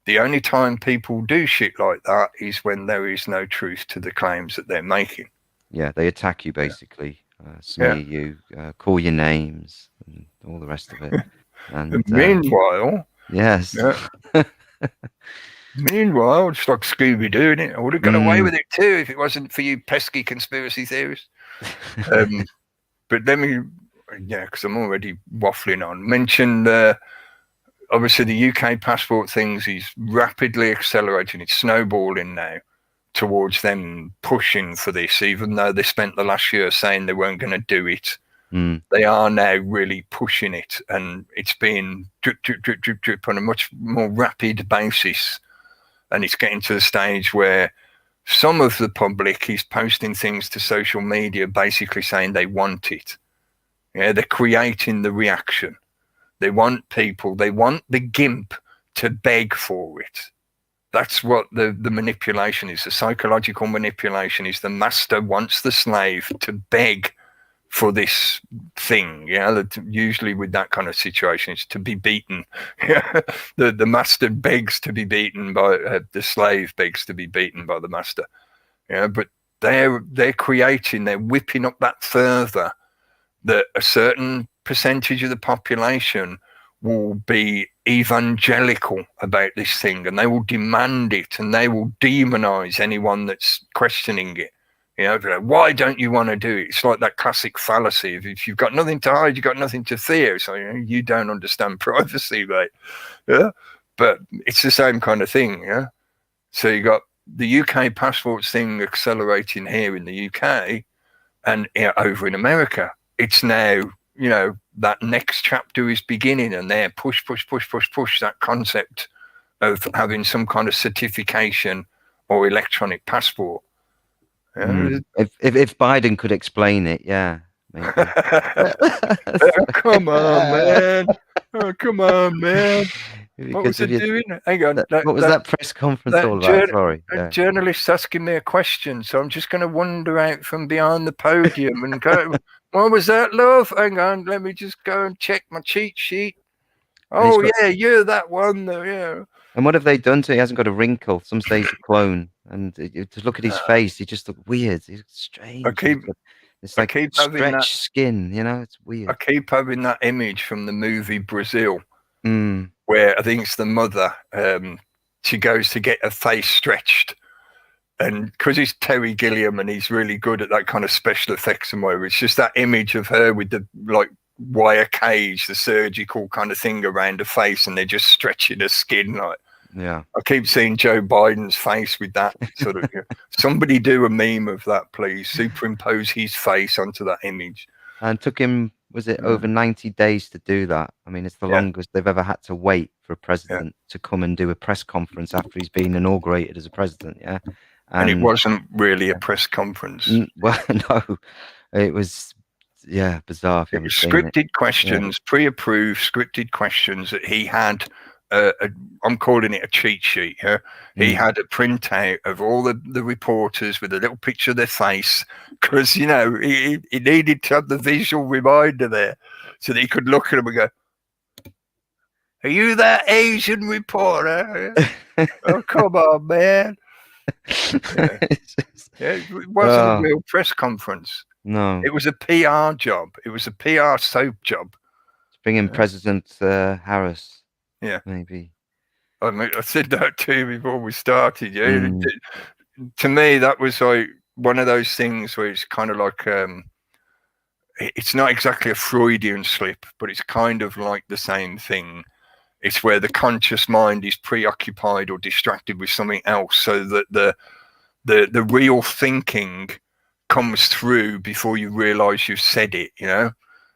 The only time people do shit like that is when there is no truth to the claims that they're making. Yeah, they attack you basically, smear you, call you names, and all the rest of it. And meanwhile, yes. Meanwhile, just like Scooby-Doo, I would have got away with it too if it wasn't for you pesky conspiracy theorists. But let me, because I'm already waffling on, mention obviously the UK passport things is rapidly accelerating. It's snowballing now towards them pushing for this, even though they spent the last year saying they weren't going to do it. They are now really pushing it, and it's being drip, drip, drip, drip, drip on a much more rapid basis. And it's getting to the stage where some of the public is posting things to social media basically saying they want it. They're creating the reaction. They want the GIMP to beg for it. That's what the manipulation is. The psychological manipulation is the master wants the slave to beg for this thing. Usually with that kind of situation, it's to be beaten. The master begs to be beaten by the slave begs to be beaten by the master. But they're whipping up that further, that a certain percentage of the population will be evangelical about this thing, and they will demand it, and they will demonize anyone that's questioning it. Why don't you want to do it? It's like that classic fallacy of if you've got nothing to hide, you've got nothing to fear. So you don't understand privacy, mate. But it's the same kind of thing. So you got the UK passports thing accelerating here in the UK, and over in America, it's now that next chapter is beginning, and they're push that concept of having some kind of certification or electronic passport. If Biden could explain it, maybe. Come on, man. Come on, man. What was it doing? Hang on. What was that press conference all about? Sorry. A journalist asking me a question, so I'm just going to wander out from behind the podium and go, what was that, love? Hang on, let me just go and check my cheat sheet. Oh, yeah, you're that one. And what have they done to him? He hasn't got a wrinkle. Some say he's a clone. And to look at his face, he just looked weird. He looks I strange. keep It's I like keep having that stretched skin, you know? It's I weird. keep having that image from the movie Brazil, Mm. where I think it's the mother. She goes to get her face stretched, and because he's Terry Gilliam and he's really good at that kind of special effects and whatever, it's just that image of her with the like wire cage, the surgical kind of thing around her face, and they're just stretching her skin. Like, Yeah. I keep seeing Joe Biden's face with that sort of. Somebody do a meme of that, please. Superimpose his face onto that image. And took him, was it over 90 days to do that? I mean, it's the Yeah. longest they've ever had to wait for a president to come and do a press conference after he's been inaugurated as a president. Yeah. And it wasn't really a press conference. Well, no, it was, bizarre. If you It was haven't seen it. scripted questions, pre-approved scripted questions that he had. I'm calling it a cheat sheet. Yeah? He had a printout of all the reporters with a little picture of their face because, you know, he needed to have the visual reminder there so that he could look at them and go, "Are you that Asian reporter?" Oh, come on, man. Yeah. It wasn't a real press conference. No. It was a PR job. It was a PR soap job. Bring in President Harris. Yeah. Maybe. I mean, I said that to you before we started. Yeah. To me, that was like one of those things where it's kind of like, it's not exactly a Freudian slip, but it's kind of like the same thing. It's where the conscious mind is preoccupied or distracted with something else, so that the real thinking comes through before you realize you've said it, you know,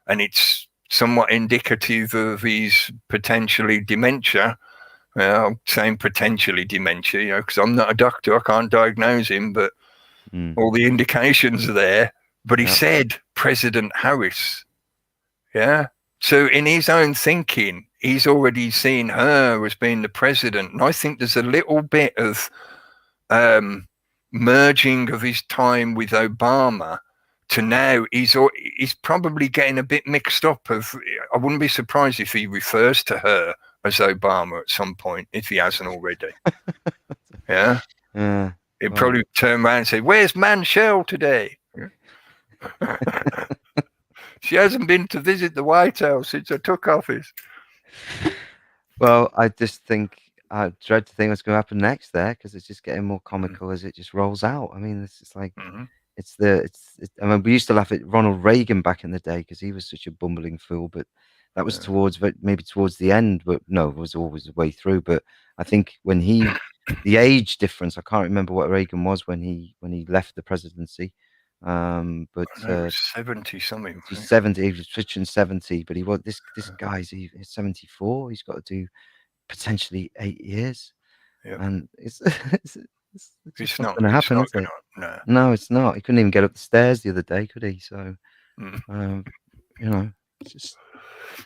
and it's somewhat indicative of his potentially dementia. I'm saying potentially dementia, you know, because I'm not a doctor, I can't diagnose him, but all the indications are there. But he said President Harris. Yeah. So in his own thinking, he's already seen her as being the president. And I think there's a little bit of merging of his time with Obama to now. He's probably getting a bit mixed up. I wouldn't be surprised if he refers to her as Obama at some point, if he hasn't already. Yeah. He'd probably turn around and say, "Where's Manchelle today?" She hasn't been to visit the White House since I took office. Well, I just think I dread to think what's going to happen next there, because it's just getting more comical as it just rolls out. I mean, it's just like I mean, we used to laugh at Ronald Reagan back in the day because he was such a bumbling fool, but that was maybe towards the end, but no, it was always the way through. But I think when the age difference, I can't remember what Reagan was when he left the presidency. But 70 something. He's 70. He was switching 70, but he was this guy's he's 74. He's got to do potentially 8 years, and it's not going to happen. Is it? No, it's not. He couldn't even get up the stairs the other day, could he? So, you know, it's just.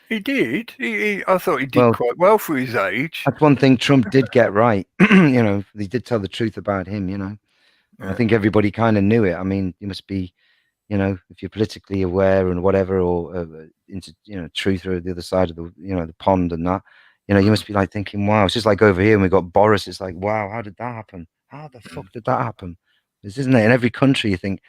He did. I thought he did quite well for his age. That's one thing Trump did get right. You know, he did tell the truth about him. You know, I think everybody kind of knew it. I mean, you must be, you know, if you're politically aware and whatever, or into, you know, truth or the other side of the, you know, the pond and that, you know, you must be like thinking, wow, it's just like over here and we got Boris. It's like, wow, how did that happen? How the fuck did that happen? Isn't it? In every country, you think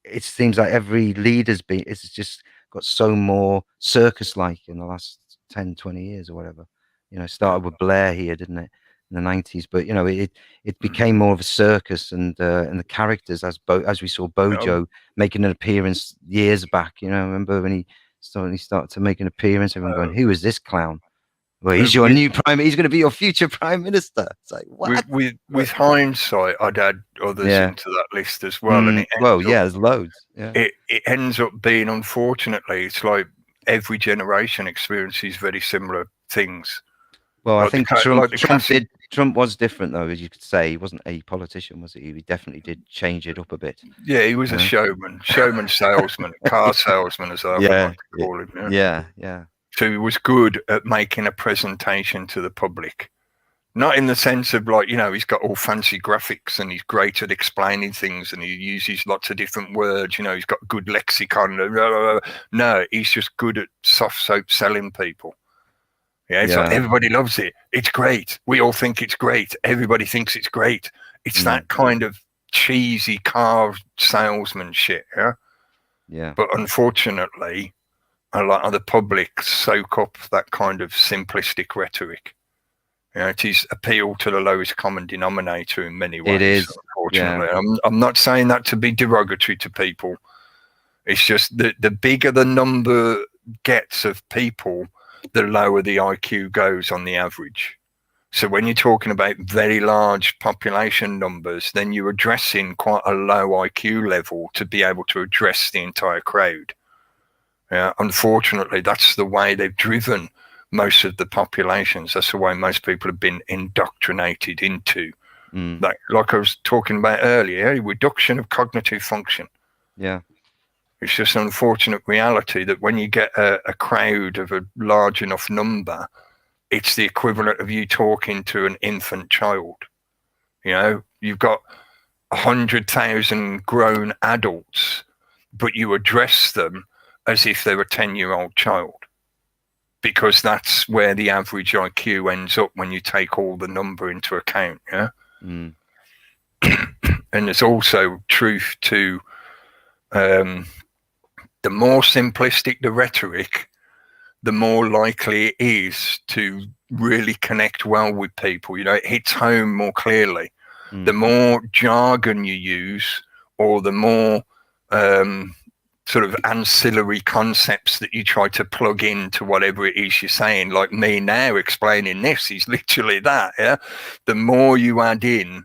it seems like every leader's it's just got so more circus-like in the last 10, 20 years or whatever. You know, started with Blair here, didn't it, in the 90s? But you know, it became more of a circus, and the characters, as we saw Bojo making an appearance years back. You know, remember when he started to make an appearance? Everyone going, "Who is this clown?" Well, he's your new prime. He's going to be your future prime minister. It's like, what? With hindsight, I'd add others into that list as well. And there's loads. Yeah. It ends up being, unfortunately, it's like every generation experiences very similar things. Well, I think Trump was different, though, as you could say. He wasn't a politician, was he? He definitely did change it up a bit. Yeah, he was a showman, salesman, car salesman, as I like to call him. Yeah. So he was good at making a presentation to the public. Not in the sense of, like, you know, he's got all fancy graphics and he's great at explaining things and he uses lots of different words. You know, he's got good lexicon. No, he's just good at soft soap selling people. Yeah, it's like everybody loves it. It's great. We all think it's great. Everybody thinks it's great. It's that kind of cheesy car salesman shit. Yeah. Yeah. But unfortunately, a lot of the public soak up that kind of simplistic rhetoric. You know, it is appeal to the lowest common denominator in many ways. It is. Unfortunately, I'm not saying that to be derogatory to people. It's just that the bigger the number gets of people, the lower the IQ goes on the average. So when you're talking about very large population numbers, then you're addressing quite a low IQ level to be able to address the entire crowd. Yeah, unfortunately, that's the way they've driven most of the populations. That's the way most people have been indoctrinated into. Like I was talking about earlier, reduction of cognitive function. Yeah. It's just an unfortunate reality that when you get a crowd of a large enough number, it's the equivalent of you talking to an infant child. You know, you've got 100,000 grown adults, but you address them as if they're a 10-year-old child, because that's where the average IQ ends up when you take all the number into account. Yeah. And there's also truth to the more simplistic the rhetoric, the more likely it is to really connect well with people. You know, it hits home more clearly. The more jargon you use, or the more sort of ancillary concepts that you try to plug into whatever it is you're saying, like me now explaining this is literally that. Yeah. The more you add in,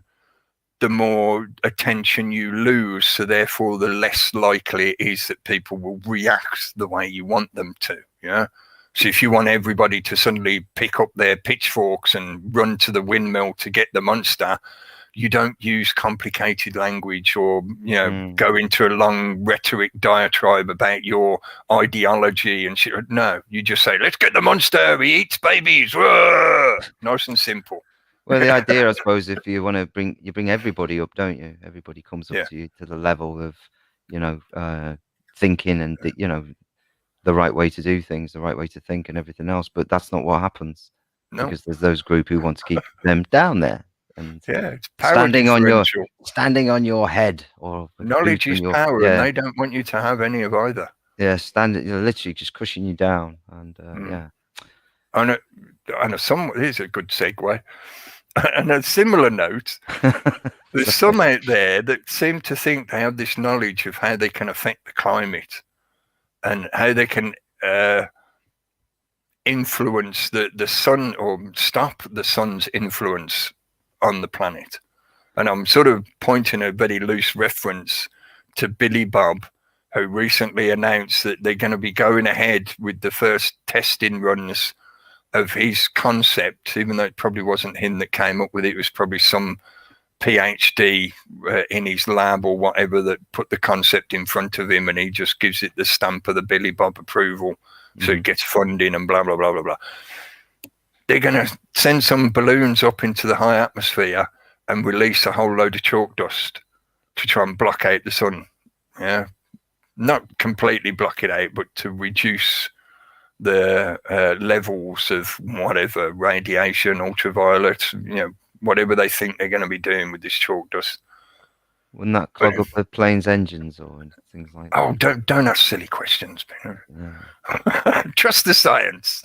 the more attention you lose. So therefore, the less likely it is that people will react the way you want them to. Yeah. So if you want everybody to suddenly pick up their pitchforks and run to the windmill to get the monster, you don't use complicated language or, you know, go into a long rhetoric diatribe about your ideology and shit. No, you just say, let's get the monster. He eats babies. Whoa! Nice and simple. Well, the idea, I suppose, if you want to bring everybody up, don't you? Everybody comes up to you to the level of, you know, thinking and, you know, the right way to do things, the right way to think and everything else. But that's not what happens. No. Because there's those group who want to keep them down there. And it's standing on your head, or knowledge is power, and they don't want you to have any of either. Yeah, you're literally just crushing you down, and here's a good segue. And a similar note, there's some out there that seem to think they have this knowledge of how they can affect the climate and how they can influence the sun, or stop the sun's influence on the planet. And I'm sort of pointing a very loose reference to Billy Bob, who recently announced that they're going to be going ahead with the first testing runs of his concept, even though it probably wasn't him that came up with it. It was probably some PhD in his lab or whatever that put the concept in front of him, and he just gives it the stamp of the Billy Bob approval. So it gets funding and blah, blah, blah, blah, blah. They're going to send some balloons up into the high atmosphere and release a whole load of chalk dust to try and block out the sun. Yeah, not completely block it out, but to reduce the levels of whatever, radiation, ultraviolet, you know, whatever they think they're going to be doing with this chalk dust. Wouldn't that clog up the plane's engines or things like that? Oh, don't ask silly questions, Ben. Yeah. Trust the science.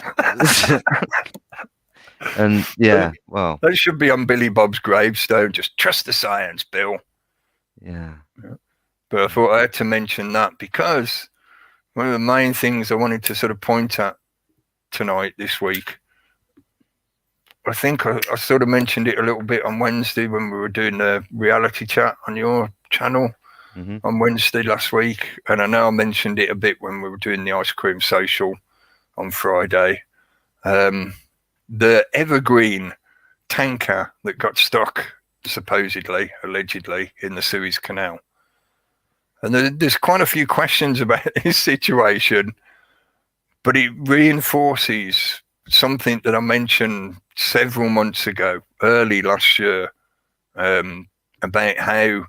And well, that should be on Billy Bob's gravestone. Just trust the science, Bill. Yeah. But I thought I had to mention that because one of the main things I wanted to sort of point at tonight, this week, I think I sort of mentioned it a little bit on Wednesday when we were doing the reality chat on your channel on Wednesday last week. And I know I mentioned it a bit when we were doing the ice cream social on Friday. The Evergreen tanker that got stuck, supposedly, allegedly, in the Suez Canal. And there's quite a few questions about this situation, but it reinforces something that I mentioned several months ago, early last year, about how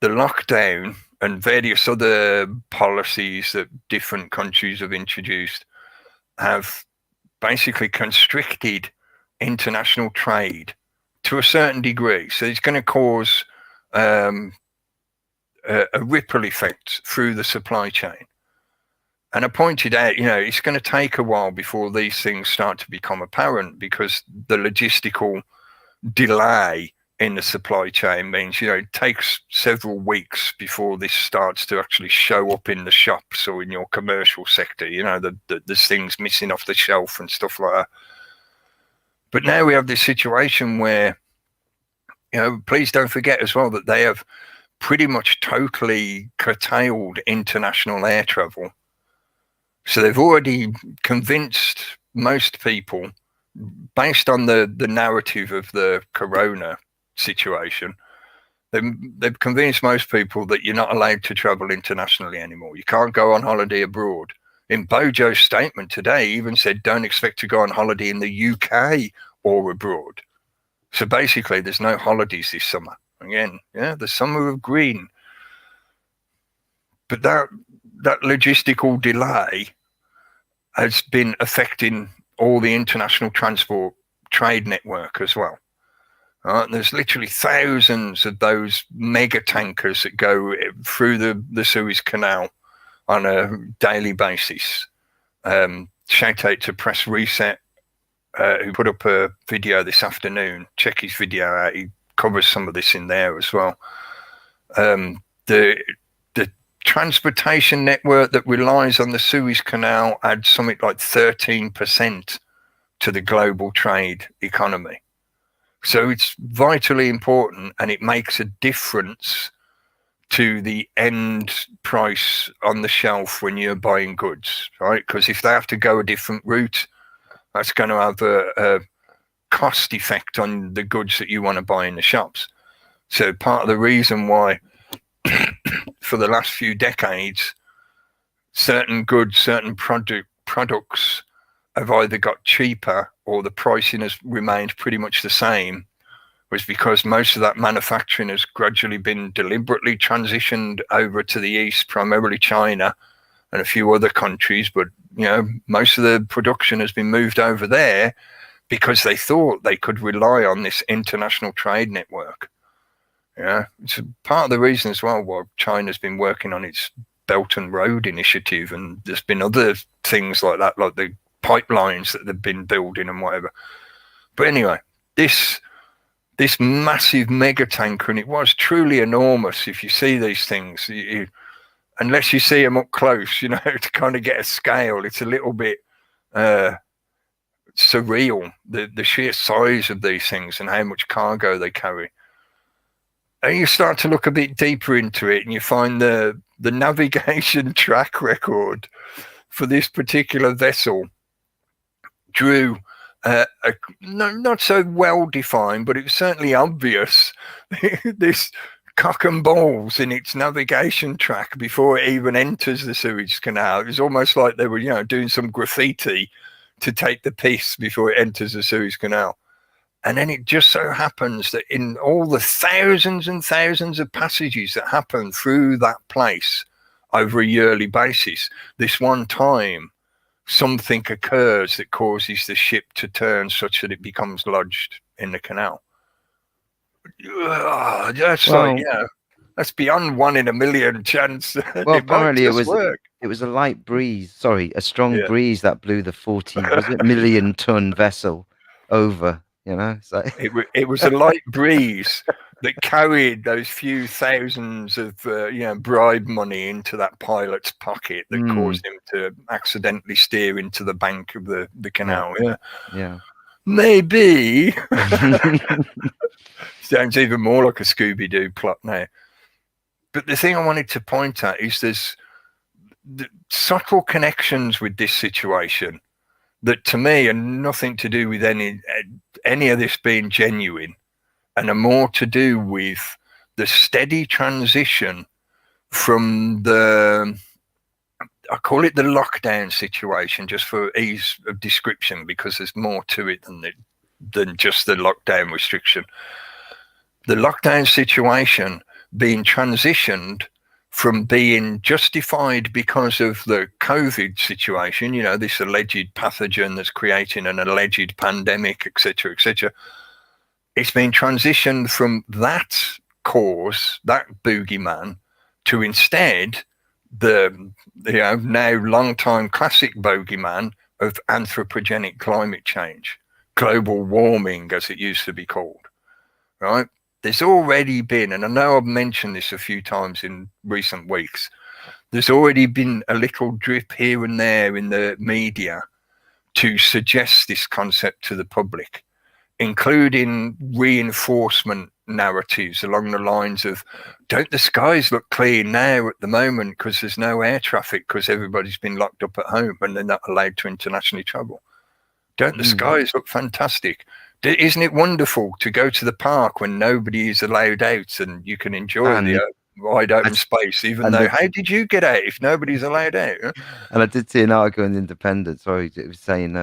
the lockdown and various other policies that different countries have introduced have basically constricted international trade to a certain degree. So it's going to cause a ripple effect through the supply chain. And I pointed out, it's going to take a while before these things start to become apparent, because the logistical delay in the supply chain means, it takes several weeks before this starts to actually show up in the shops or in your commercial sector. There's things missing off the shelf and stuff like that. But now we have this situation where, please don't forget as well that they have pretty much totally curtailed international air travel. So they've already convinced most people, based on the narrative of the corona situation, they've convinced most people that you're not allowed to travel internationally anymore. You can't go on holiday abroad. In Bojo's statement today, he even said, don't expect to go on holiday in the UK or abroad. So basically, there's no holidays this summer. Again, the summer of green. But that logistical delay has been affecting all the international transport trade network as well. There's literally thousands of those mega tankers that go through the Suez Canal on a daily basis. Shout out to Press Reset, who put up a video this afternoon. Check his video out. He covers some of this in there as well. The transportation network that relies on the Suez Canal adds something like 13% to the global trade economy. So it's vitally important, and it makes a difference to the end price on the shelf when you're buying goods, right? Because if they have to go a different route, that's going to have a cost effect on the goods that you want to buy in the shops. So part of the reason why for the last few decades, certain goods, certain products have either got cheaper or the pricing has remained pretty much the same, was because most of that manufacturing has gradually been deliberately transitioned over to the East, primarily China and a few other countries. But, most of the production has been moved over there because they thought they could rely on this international trade network. It's part of the reason as well why China's been working on its Belt and Road Initiative, and there's been other things like that, like the pipelines that they've been building and whatever. But anyway, this massive mega tanker, and it was truly enormous. If you see these things, unless you see them up close, to kind of get a scale, it's a little bit surreal, the sheer size of these things and how much cargo they carry. And you start to look a bit deeper into it, and you find the navigation track record for this particular vessel drew not so well defined, but it was certainly obvious this cock and balls in its navigation track before it even enters the Suez Canal. It was almost like they were, doing some graffiti to take the piss before it enters the Suez Canal. And then it just so happens that in all the thousands and thousands of passages that happen through that place over a yearly basis, this one time something occurs that causes the ship to turn such that it becomes lodged in the canal. That's beyond 1 in a million chance. Well, apparently it was a light breeze, a strong breeze that blew the 40 million ton vessel over. So it was a light breeze that carried those few thousands of bribe money into that pilot's pocket that caused him to accidentally steer into the bank of the canal. Yeah. Maybe. Sounds even more like a Scooby-Doo plot now. But the thing I wanted to point at is there's the subtle connections with this situation that to me are nothing to do with any of this being genuine, and are more to do with the steady transition from I call it the lockdown situation just for ease of description, because there's more to it than just the lockdown restriction. The lockdown situation being transitioned from being justified because of the COVID situation, you know, this alleged pathogen that's creating an alleged pandemic, etc., etc. It's been transitioned from that cause, that boogeyman, to instead the now long-time classic bogeyman of anthropogenic climate change, global warming, as it used to be called, right? There's already been, and I know I've mentioned this a few times in recent weeks, there's already been a little drip here and there in the media to suggest this concept to the public, including reinforcement narratives along the lines of, don't the skies look clear now at the moment because there's no air traffic because everybody's been locked up at home and they're not allowed to internationally travel? Don't the skies look fantastic? Isn't it wonderful to go to the park when nobody is allowed out and you can enjoy the wide open space, even though, how did you get out if nobody's allowed out? Huh? And I did see an article in the Independent, sorry, it was saying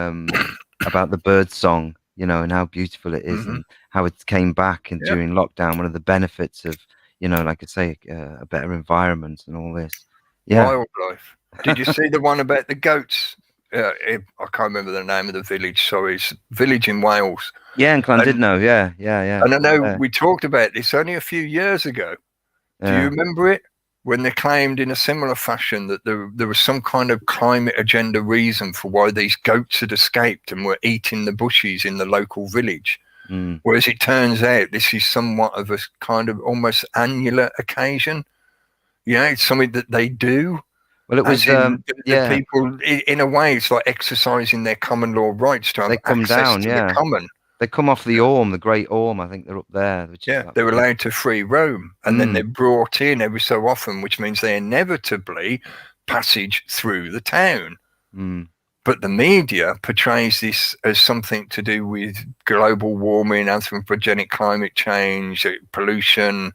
about the bird song, you know, and how beautiful it is and how it came back and during lockdown, one of the benefits of, you know, like I say, a better environment and all this. Yeah. Wildlife. Did you see the one about the goats? I can't remember the name of the village. Sorry, it's a village in Wales. Yeah, in Llandudno. Yeah. And I know we talked about this only a few years ago. Do you remember it? When they claimed in a similar fashion that there was some kind of climate agenda reason for why these goats had escaped and were eating the bushes in the local village. Whereas it turns out this is somewhat of a kind of almost annular occasion. Yeah, it's something that they do. Well, it was the people, in a way, it's like exercising their common law rights to have access to the common. They come off the Orme, the Great Orme. I think they're up there. Which they're allowed to free roam, and then they're brought in every so often, which means they inevitably passage through the town. But the media portrays this as something to do with global warming, anthropogenic climate change, pollution,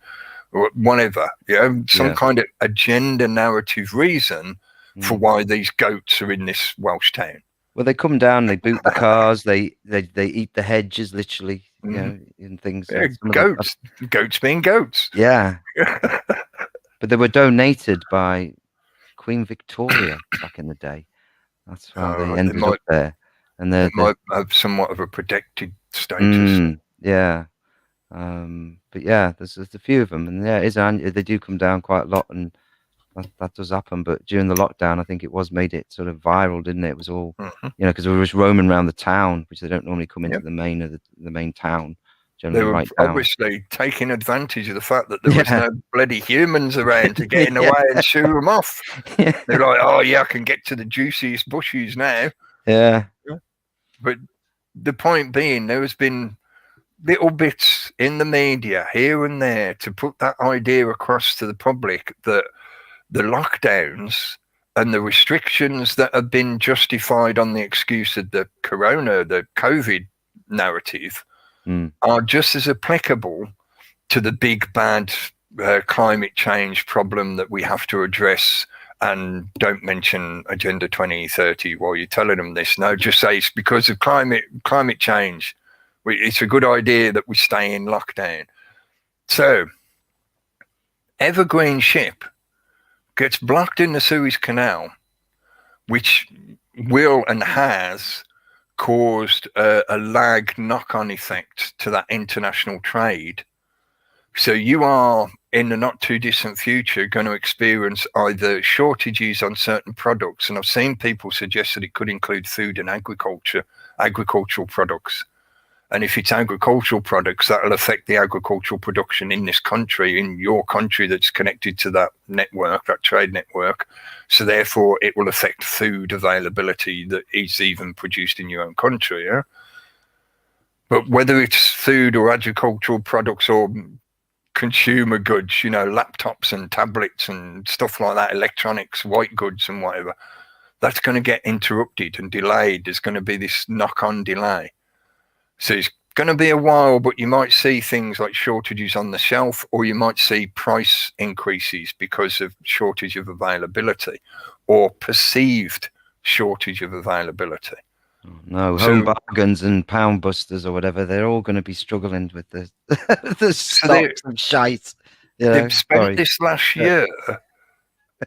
or whatever, you know, some kind of agenda narrative reason for why these goats are in this Welsh town. Well, they come down, they boot the cars, they eat the hedges, literally, you know, and things. Yeah, goats being goats. Yeah. But they were donated by Queen Victoria back in the day. That's how they ended up there. And they might have somewhat of a protected status. Yeah. But yeah, there's a few of them, and they do come down quite a lot, and that does happen. But during the lockdown, I think made it sort of viral, didn't it? It was all, you know, because we were roaming around the town, which they don't normally come into the main town. They were obviously taking advantage of the fact that there was no bloody humans around to get in the way and shoo them off. They're like, oh yeah, I can get to the juiciest bushes now. Yeah. But the point being, there has been little bits in the media here and there to put that idea across to the public that the lockdowns and the restrictions that have been justified on the excuse of the COVID narrative are just as applicable to the big bad climate change problem that we have to address. And don't mention Agenda 2030 while you're telling them this. No, just say it's because of climate change. It's a good idea that we stay in lockdown. So, Evergreen ship gets blocked in the Suez Canal, which will and has caused a lag knock-on effect to that international trade. So you are, in the not too distant future, going to experience either shortages on certain products, and I've seen people suggest that it could include food and agricultural products. And if it's agricultural products, that will affect the agricultural production in this country, in your country that's connected to that network, that trade network. So therefore, it will affect food availability that is even produced in your own country. Yeah? But whether it's food or agricultural products or consumer goods, you know, laptops and tablets and stuff like that, electronics, white goods and whatever, that's going to get interrupted and delayed. There's going to be this knock-on delay. So it's going to be a while, but you might see things like shortages on the shelf, or you might see price increases because of shortage of availability or perceived shortage of availability. No, Home Bargains and Pound Busters or whatever, they're all going to be struggling with the stocks and shite. They've spent this last year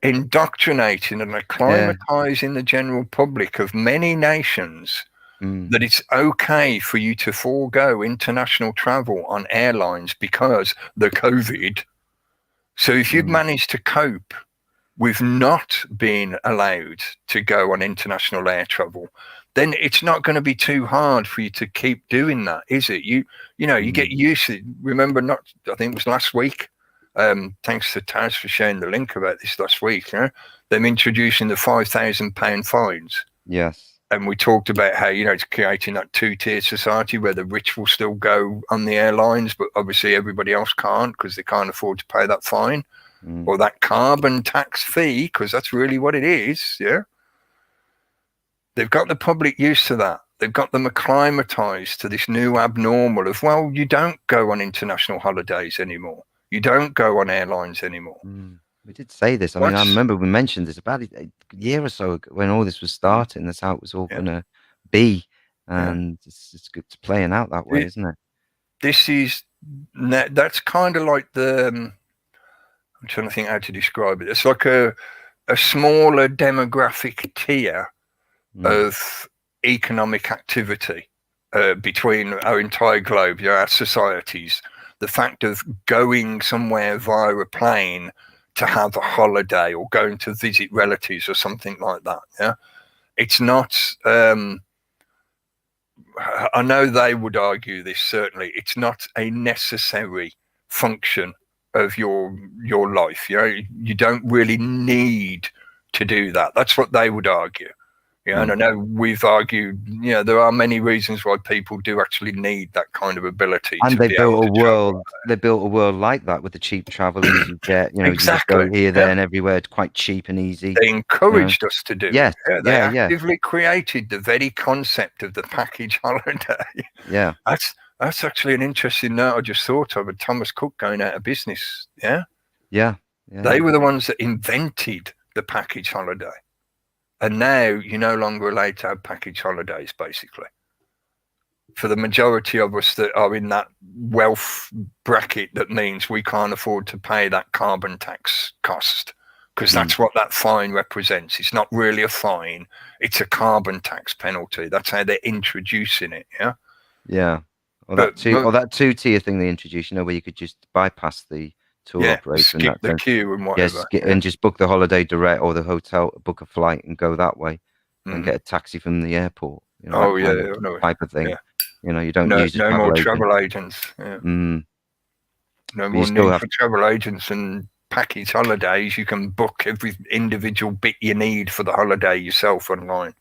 indoctrinating and Yeah. acclimatizing the general public of many nations Mm. that it's okay for you to forego international travel on airlines because the COVID. So if you've Mm. managed to cope with not being allowed to go on international air travel, then it's not going to be too hard for you to keep doing that, is it? You know, you get used to it. Remember, not I think it was last week. Thanks to Taz for sharing the link about this last week. Them introducing the £5,000 fines. Yes. And we talked about how, you know, it's creating that two-tier society where the rich will still go on the airlines, but obviously everybody else can't because they can't afford to pay that fine or that carbon tax fee, because that's really what it is. Yeah. They've got the public used to that. They've got them acclimatized to this new abnormal of, well, you don't go on international holidays anymore. You don't go on airlines anymore. We did say this. I mean, I remember we mentioned this about a year or so ago when all this was starting. That's how it was all going to be. And it's good to playing out that way, isn't it? That's kind of like I'm trying to think how to describe it. It's like a smaller demographic tier of economic activity between our entire globe, our societies. The fact of going somewhere via a plane to have a holiday or going to visit relatives or something like that. Yeah, it's not. I know they would argue this. Certainly, it's not a necessary function of your life. You know, you don't really need to do that. That's what they would argue. Yeah, and I know we've argued, you know, there are many reasons why people do actually need that kind of ability. And they built a world. They built a world like that with the cheap travel, easy jet. You know, exactly. You just go here, there, and everywhere. It's quite cheap and easy. They encouraged us to do it. They actively created the very concept of the package holiday. Yeah, that's actually an interesting note I just thought of. Thomas Cook going out of business. Yeah. They were the ones that invented the package holiday. And now you're no longer allowed to have package holidays, basically. For the majority of us that are in that wealth bracket, that means we can't afford to pay that carbon tax cost, because that's what that fine represents. It's not really a fine. It's a carbon tax penalty. That's how they're introducing it, yeah? Yeah. Or that two-tier thing they introduced, you know, where you could just bypass the tour operator, skip the queue and whatever. And just book the holiday direct or the hotel, book a flight and go that way and get a taxi from the airport. You know, type of thing. Yeah. You know, you don't use no more travel agents. Yeah. No more need for travel agents and package holidays. You can book every individual bit you need for the holiday yourself online.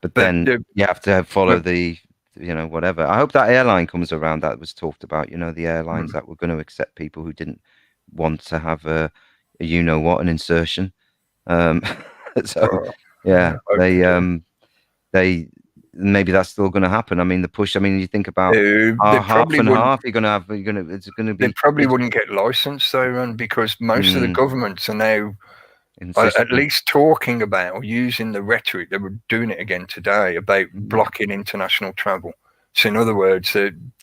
But then you have to follow the, you know, whatever. I hope that airline comes around that was talked about, you know, the airlines that were going to accept people who didn't want to have an insertion. They maybe that's still going to happen. I mean, the push. I mean, you think about half and half. It's going to be. They probably wouldn't get licensed though, because most of the governments are now at least talking about or using the rhetoric. They were doing it again today about blocking international travel. So in other words,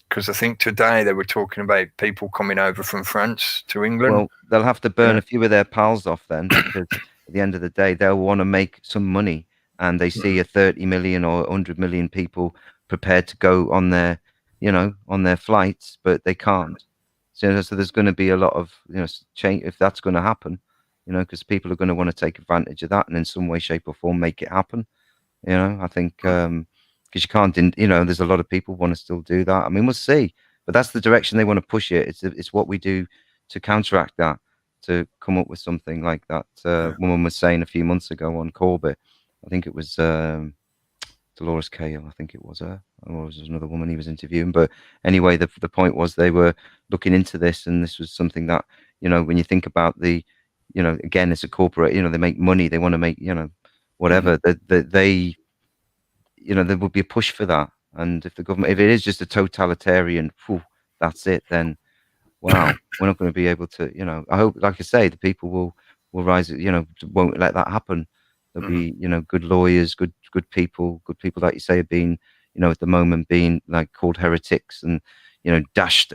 because I think today they were talking about people coming over from France to England. Well, they'll have to burn a few of their pals off then, because at the end of the day, they'll want to make some money. And they see a 30 million or 100 million people prepared to go on their, you know, on their flights, but they can't. So there's going to be a lot of, you know, change if that's going to happen, you know, because people are going to want to take advantage of that and in some way, shape or form make it happen. You know, I think because you can't, you know, there's a lot of people want to still do that. I mean, we'll see, but that's the direction they want to push it. It's what we do to counteract that, to come up with something like that. Woman was saying a few months ago on Corbett. I think it was Dolores Cahill. I think it was her. Or it was another woman he was interviewing. But anyway, the point was they were looking into this, and this was something that, you know, when you think about the, you know, again, it's a corporate, you know, they make money, they want to make, you know, whatever. They, you know, there would be a push for that. And if the government, if it is just a totalitarian, that's it, then wow, we're not going to be able to, you know, I hope, like I say, the people will rise, you know, won't let that happen. There'll be, you know, good lawyers, good people that you say are being, you know, at the moment being like called heretics, and dashed,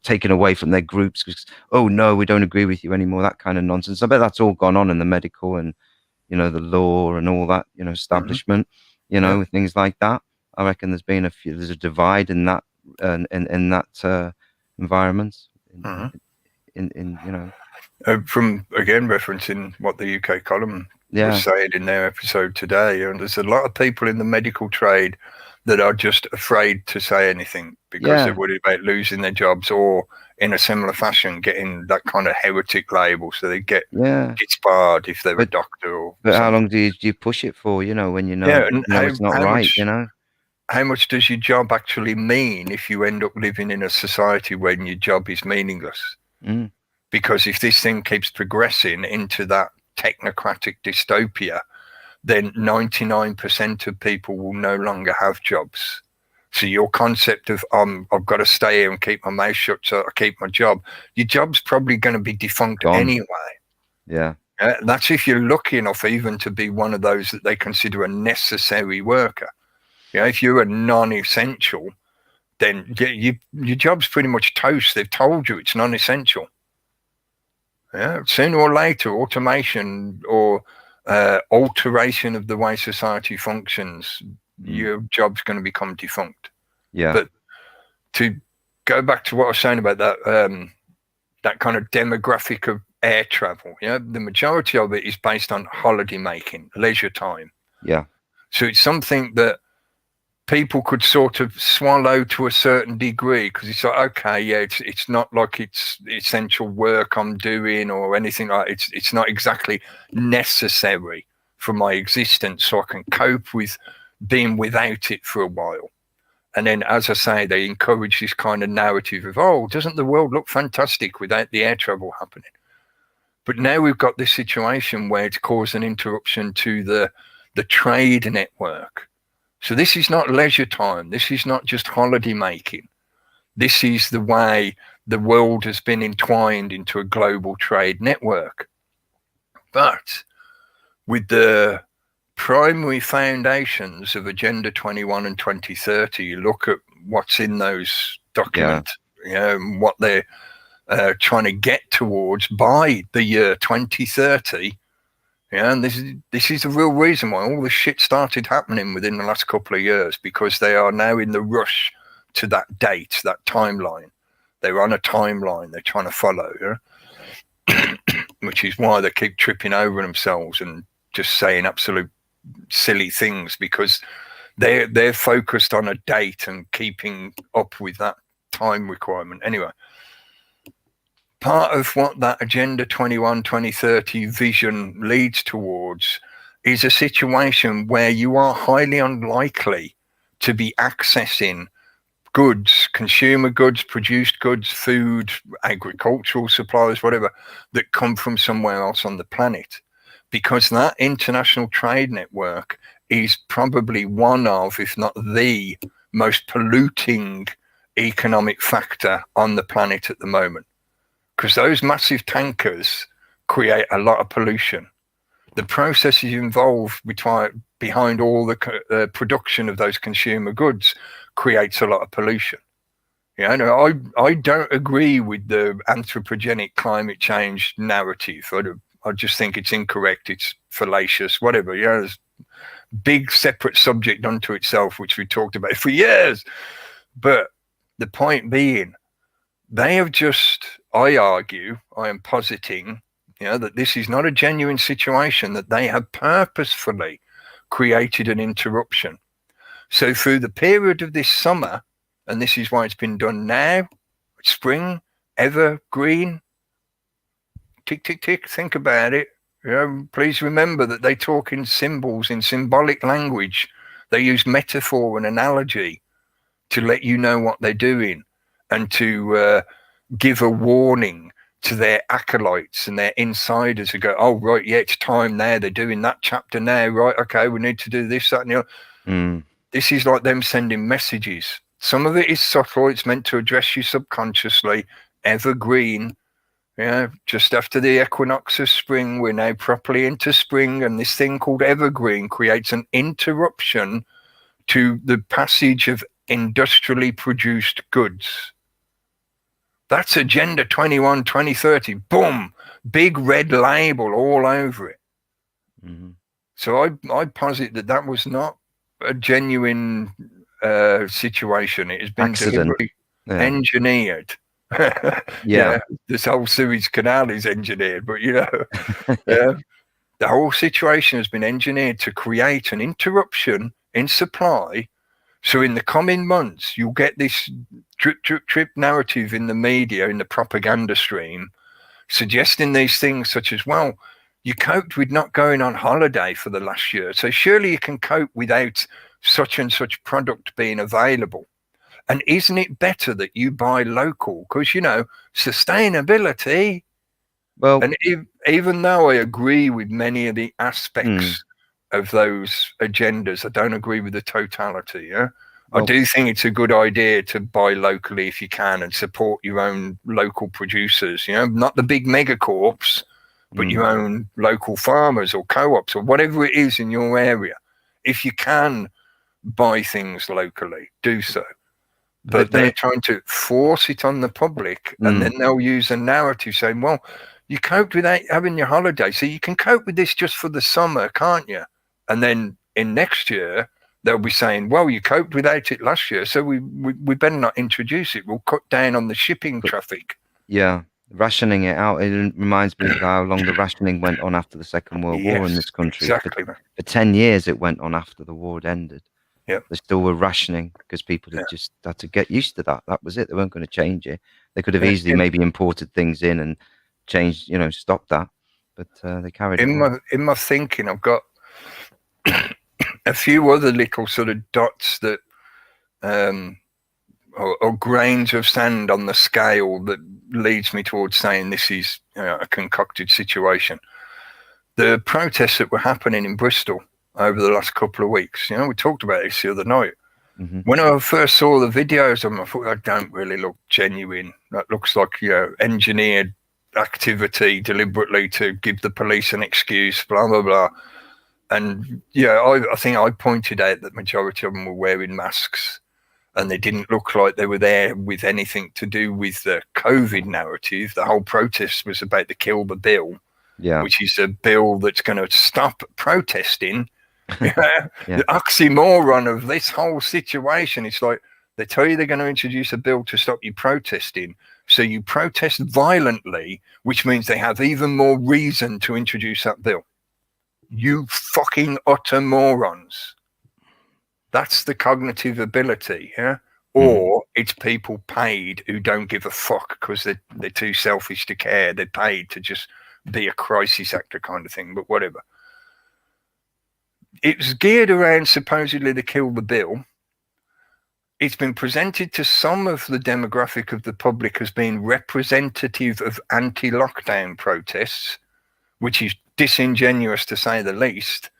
taken away from their groups because, oh no, we don't agree with you anymore. That kind of nonsense. I bet that's all gone on in the medical and the law and all that, establishment, with things like that. I reckon there's a divide in that in that environment. From again referencing what the UK column was saying in their episode today, and there's a lot of people in the medical trade that are just afraid to say anything because they're worried about losing their jobs, or in a similar fashion getting that kind of heretic label, so they get disbarred if they're a doctor. But how long do you push it for? When it's not right. How much does your job actually mean if you end up living in a society when your job is meaningless? Because if this thing keeps progressing into that technocratic dystopia, then 99% of people will no longer have jobs. So your concept of I've got to stay here and keep my mouth shut so I keep my job, your job's probably going to be defunct anyway. That's if you're lucky enough even to be one of those that they consider a necessary worker. If you're a non-essential, then your job's pretty much toast. They've told you it's non-essential. Sooner or later, automation or alteration of the way society functions, your job's going to become defunct. But to go back to what I was saying about that that kind of demographic of air travel, the majority of it is based on holiday making, leisure time. So it's something that people could sort of swallow to a certain degree, because it's like, okay, it's not like it's essential work I'm doing or anything like that. It's not exactly necessary for my existence, so I can cope with being without it for a while. And then, as I say, they encourage this kind of narrative of, oh, doesn't the world look fantastic without the air travel happening? But now we've got this situation where it's caused an interruption to the trade network. So this is not leisure time. This is not just holiday making. This is the way the world has been entwined into a global trade network. But with the primary foundations of Agenda 21 and 2030, you look at what's in those documents, what they're trying to get towards by the year 2030. And this is the real reason why all this shit started happening within the last couple of years, because they are now in the rush to that date, that timeline. They're on a timeline they're trying to follow, which is why they keep tripping over themselves and just saying absolute silly things, because they're focused on a date and keeping up with that time requirement. Anyway, part of what that Agenda 21 2030 vision leads towards is a situation where you are highly unlikely to be accessing goods, consumer goods, produced goods, food, agricultural supplies, whatever, that come from somewhere else on the planet. Because that international trade network is probably one of, if not the most polluting economic factor on the planet at the moment. Because those massive tankers create a lot of pollution. The processes involved behind all the production of those consumer goods creates a lot of pollution. I don't agree with the anthropogenic climate change narrative. I just think it's incorrect. It's fallacious, whatever. There's a big separate subject unto itself, which we talked about for years. But the point being, they have just, I am positing, that this is not a genuine situation, that they have purposefully created an interruption. So through the period of this summer, and this is why it's been done now, spring, evergreen, tick, tick, tick, think about it. Please remember that they talk in symbols, in symbolic language. They use metaphor and analogy to let you know what they're doing, and to give a warning to their acolytes and their insiders who go, oh, right, it's time now. They're doing that chapter now, right? Okay, we need to do this, that, and the other. This is like them sending messages. Some of it is subtle. It's meant to address you subconsciously. Evergreen. Just after the equinox of spring, we're now properly into spring, and this thing called evergreen creates an interruption to the passage of industrially produced goods. That's Agenda 21 2030. Boom, big red label all over it. Mhm. So I posit that was not a genuine situation. It has been Accident. deliberately Yeah. engineered. Yeah. This whole Suez Canal is engineered, but the whole situation has been engineered to create an interruption in supply. So in the coming months, you'll get this drip narrative in the media, in the propaganda stream, suggesting these things such as, well, you coped with not going on holiday for the last year, so surely you can cope without such and such product being available. And isn't it better that you buy local? Because, sustainability. Well, And even though I agree with many of the aspects of those agendas, I don't agree with the totality. Yeah, well, I do think it's a good idea to buy locally if you can and support your own local producers. Not the big megacorps, but your own local farmers or co-ops or whatever it is in your area. If you can buy things locally, do so. But they're trying to force it on the public, and then they'll use a narrative saying, well, you coped without having your holiday, so you can cope with this just for the summer, can't you? And then in next year, they'll be saying, well, you coped without it last year, so we better not introduce it. We'll cut down on the shipping traffic. Yeah, rationing it out. It reminds me of how long the rationing went on after the Second World War in this country. Exactly. For 10 years, it went on after the war had ended. Yeah, they still were rationing because people had just had to get used to that. That was it. They weren't going to change it. They could have easily maybe imported things in and changed, stopped that, but they carried it on. In my thinking, I've got a few other little sort of dots that or grains of sand on the scale that leads me towards saying this is a concocted situation. The protests that were happening in Bristol over the last couple of weeks, we talked about this the other night. When I first saw the videos of them, I thought, that don't really look genuine. That looks like engineered activity deliberately to give the police an excuse, blah blah blah. And I think I pointed out that the majority of them were wearing masks, and they didn't look like they were there with anything to do with the COVID narrative. The whole protest was about the Kill the Bill, which is a bill that's going to stop protesting. The oxymoron of this whole situation. It's like they tell you they're going to introduce a bill to stop you protesting, so you protest violently, which means they have even more reason to introduce that bill. You fucking utter morons. That's the cognitive ability, or it's people paid who don't give a fuck because they're too selfish to care. They're paid to just be a crisis actor kind of thing, but whatever. It's geared around supposedly the Kill the Bill. It's been presented to some of the demographic of the public as being representative of anti-lockdown protests, which is disingenuous to say the least.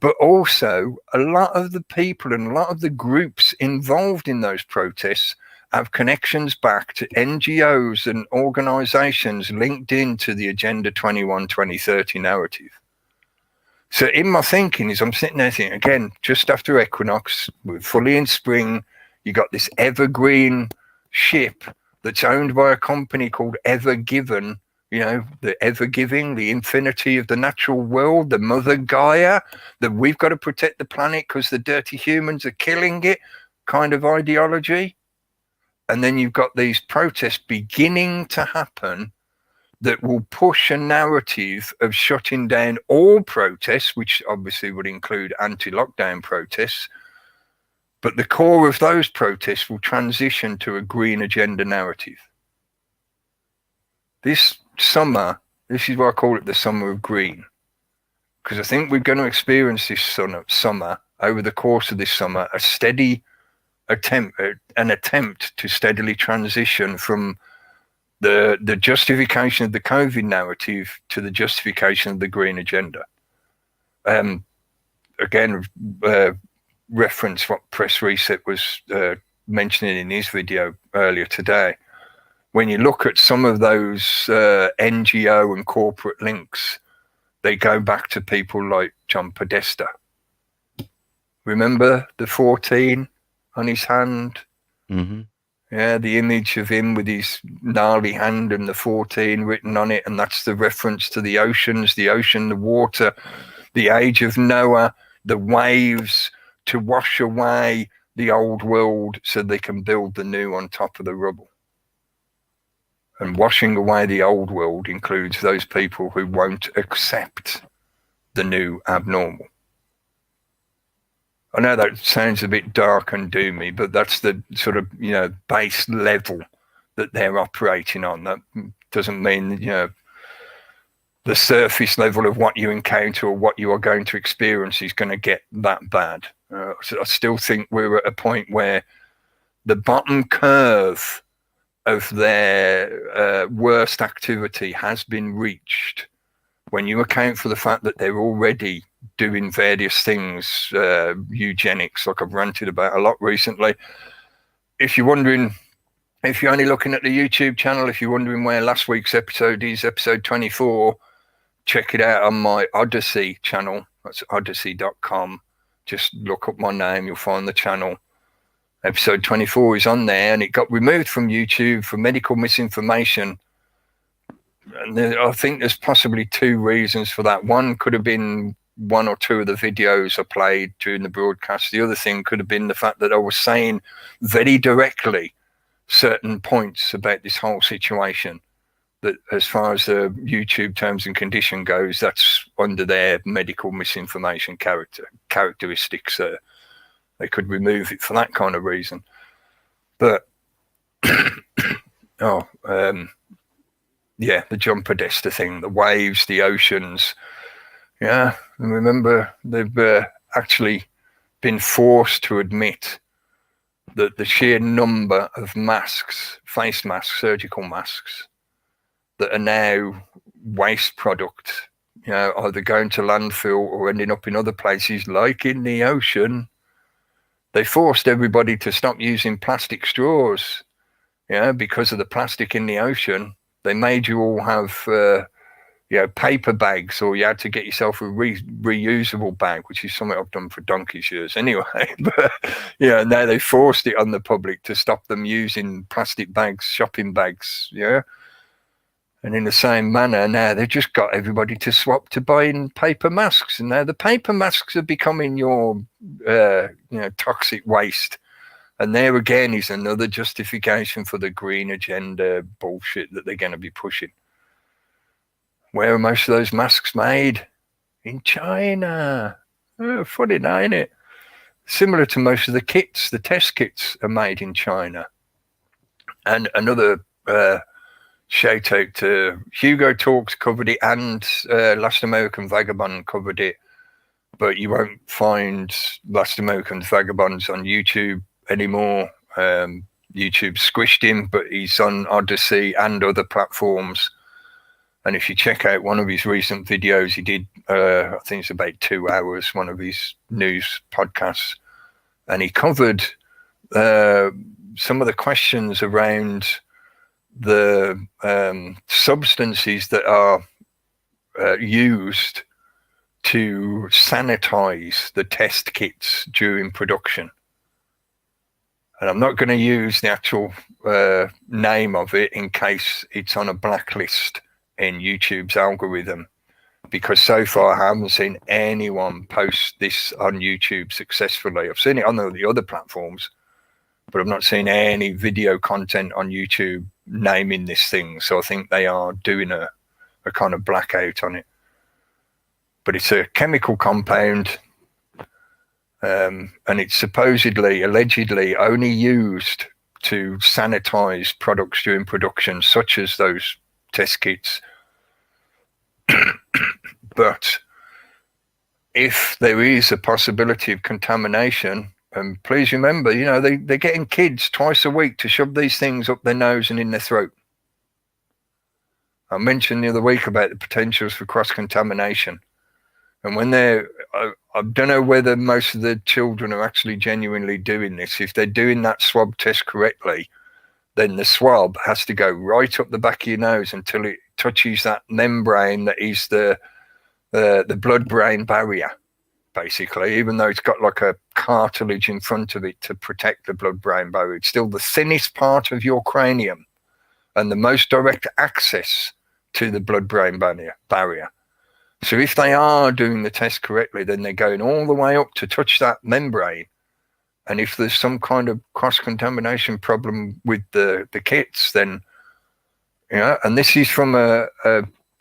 But also, a lot of the people and a lot of the groups involved in those protests have connections back to NGOs and organizations linked into the Agenda 21 2030 narrative. So in my thinking is I'm sitting there thinking, again, just after equinox, we're fully in spring, you got this evergreen ship that's owned by a company called Ever Given, the ever giving, the infinity of the natural world, the mother Gaia, that we've got to protect the planet because the dirty humans are killing it kind of ideology. And then you've got these protests beginning to happen that will push a narrative of shutting down all protests, which obviously would include anti-lockdown protests. But the core of those protests will transition to a green agenda narrative. This summer, this is why I call it the summer of green, because I think we're going to experience this summer, over the course of this summer, a steady attempt to steadily transition from the justification of the COVID narrative to the justification of the green agenda. Again, reference what Press Reset was mentioning in his video earlier today. When you look at some of those NGO and corporate links, they go back to people like John Podesta. Remember the 14 on his hand. Mm-hmm. Yeah, the image of him with his gnarly hand and the 14 written on it, and that's the reference to the oceans, the ocean, the water, the age of Noah, the waves, to wash away the old world so they can build the new on top of the rubble. And washing away the old world includes those people who won't accept the new abnormal. I know that sounds a bit dark and doomy, but that's the sort of, base level that they're operating on. That doesn't mean, the surface level of what you encounter or what you are going to experience is going to get that bad. So I still think we're at a point where the bottom curve of their worst activity has been reached when you account for the fact that they're already doing various things, eugenics, like I've ranted about a lot recently. If you're wondering, if you're only looking at the YouTube channel, if you're wondering where last week's episode is, episode 24, check it out on my Odyssey channel. That's odyssey.com. Just look up my name, you'll find the channel. Episode 24 is on there, and it got removed from YouTube for medical misinformation. And I think there's possibly two reasons for that. One could have been one or two of the videos I played during the broadcast. The other thing could have been the fact that I was saying very directly certain points about this whole situation, that as far as the YouTube terms and condition goes, that's under their medical misinformation characteristics. They could remove it for that kind of reason. But yeah, the John Podesta thing, the waves, the oceans. Yeah, and remember, they've actually been forced to admit that the sheer number of masks, face masks, surgical masks, that are now waste product, either going to landfill or ending up in other places, like in the ocean. They forced everybody to stop using plastic straws, because of the plastic in the ocean. They made you all have, paper bags, or you had to get yourself a reusable bag, which is something I've done for donkey's years anyway. But now they forced it on the public to stop them using plastic bags, shopping bags. And in the same manner, now they've just got everybody to swap to buying paper masks. And now the paper masks are becoming your, toxic waste. And there again is another justification for the green agenda bullshit that they're going to be pushing. Where are most of those masks made? In China. Oh, funny now, isn't it? Similar to most of the kits, the test kits are made in China. And another shout out to Hugo Talks covered it, and Last American Vagabond covered it. But you won't find Last American Vagabonds on YouTube anymore. YouTube squished him, but he's on Odyssey and other platforms. And if you check out one of his recent videos, he did, I think it's about 2 hours, one of his news podcasts, and he covered some of the questions around the substances that are used to sanitize the test kits during production. And I'm not going to use the actual name of it in case it's on a blacklist in YouTube's algorithm, because so far I haven't seen anyone post this on YouTube successfully. I've seen it on the other platforms, but I've not seen any video content on YouTube naming this thing. So I think they are doing a kind of blackout on it. But it's a chemical compound, and it's supposedly, allegedly, only used to sanitize products during production, such as those test kits. But if there is a possibility of contamination, and please remember, they're getting kids twice a week to shove these things up their nose and in their throat. I mentioned the other week about the potentials for cross-contamination. And when I don't know whether most of the children are actually genuinely doing this. If they're doing that swab test correctly, then the swab has to go right up the back of your nose until it touches that membrane that is the blood-brain barrier basically, even though it's got like a cartilage in front of it to protect the blood-brain barrier. It's still the thinnest part of your cranium and the most direct access to the blood-brain barrier. So if they are doing the test correctly, then they're going all the way up to touch that membrane. And if there's some kind of cross-contamination problem with the kits, then, and this is from a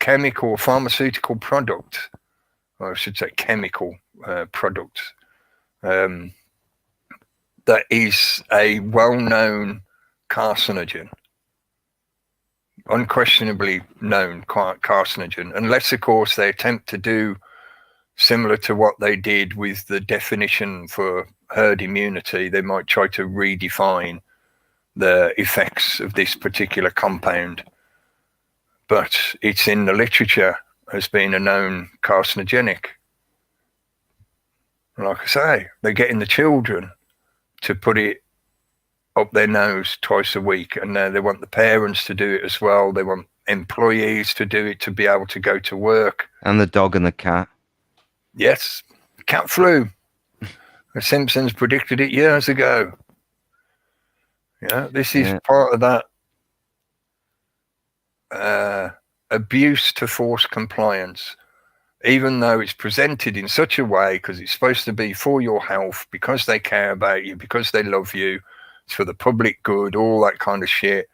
chemical, pharmaceutical product, or I should say chemical product, that is a well-known carcinogen, unquestionably known carcinogen, unless, of course, they attempt to do similar to what they did with the definition for herd immunity. They might try to redefine the effects of this particular compound, but it's in the literature as being a known carcinogenic. Like I say, they're getting the children to put it up their nose twice a week, and they want the parents to do it as well. They want employees to do it to be able to go to work. And the dog and the cat. Yes, cat flu. The Simpsons predicted it years ago. This is part of that abuse to force compliance, even though it's presented in such a way, because it's supposed to be for your health, because they care about you, because they love you, it's for the public good, all that kind of shit.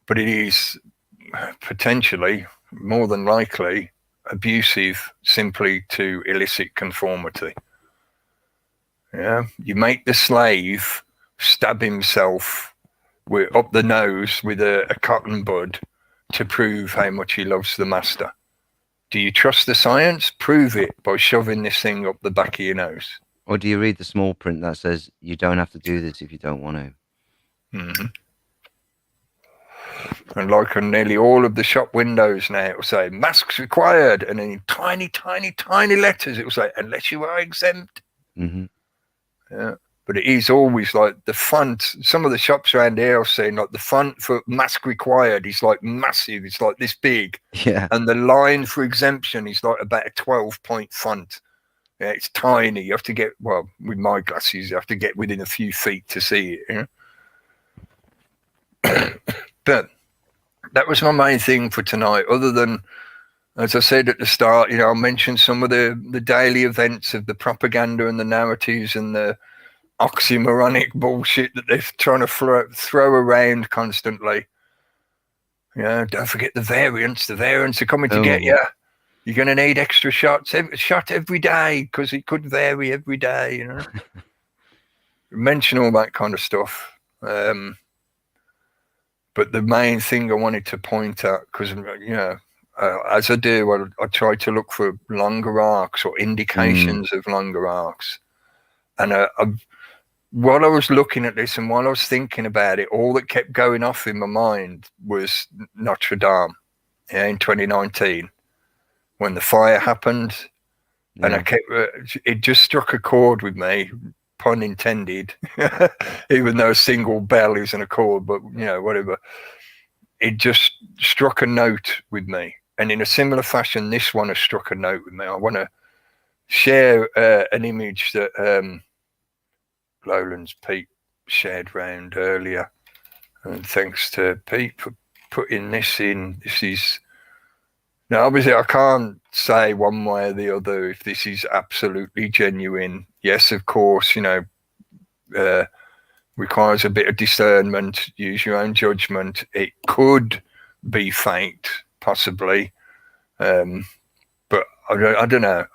But it is potentially, more than likely, abusive simply to elicit conformity. You make the slave stab himself up the nose with a cotton bud to prove how much he loves the master. Do you trust the science? Prove it by shoving this thing up the back of your nose. Or do you read the small print that says you don't have to do this if you don't want to? Mm-hmm. And like on nearly all of the shop windows now, it will say masks required, and in tiny, tiny, tiny letters it will say unless you are exempt. Mm-hmm. But it is always like the font. Some of the shops around here are saying like the font for mask required is like massive. It's like this big. Yeah. And the line for exemption is like about a 12-point font. It's tiny. You have to get, well, with my glasses, you have to get within a few feet to see it. But that was my main thing for tonight, other than, as I said at the start, I mentioned some of the daily events of the propaganda and the narratives and the oxymoronic bullshit that they're trying to throw around constantly. Don't forget the variants. The variants are coming to get you. You're going to need extra shots, shot every day, because it could vary every day, Mention all that kind of stuff. But the main thing I wanted to point out, because, as I do, I try to look for longer arcs or indications of longer arcs. And while I was looking at this and while I was thinking about it, all that kept going off in my mind was Notre Dame in 2019, when the fire happened. And I kept, it just struck a chord with me, pun intended, even though a single bell isn't a chord, but whatever. It just struck a note with me. And in a similar fashion, this one has struck a note with me. I want to share an image that Lowlands Pete shared round earlier. And thanks to Pete for putting this in. This is, now obviously I can't say one way or the other if this is absolutely genuine. Yes, of course, requires a bit of discernment, use your own judgment. It could be faked, possibly. But I don't know.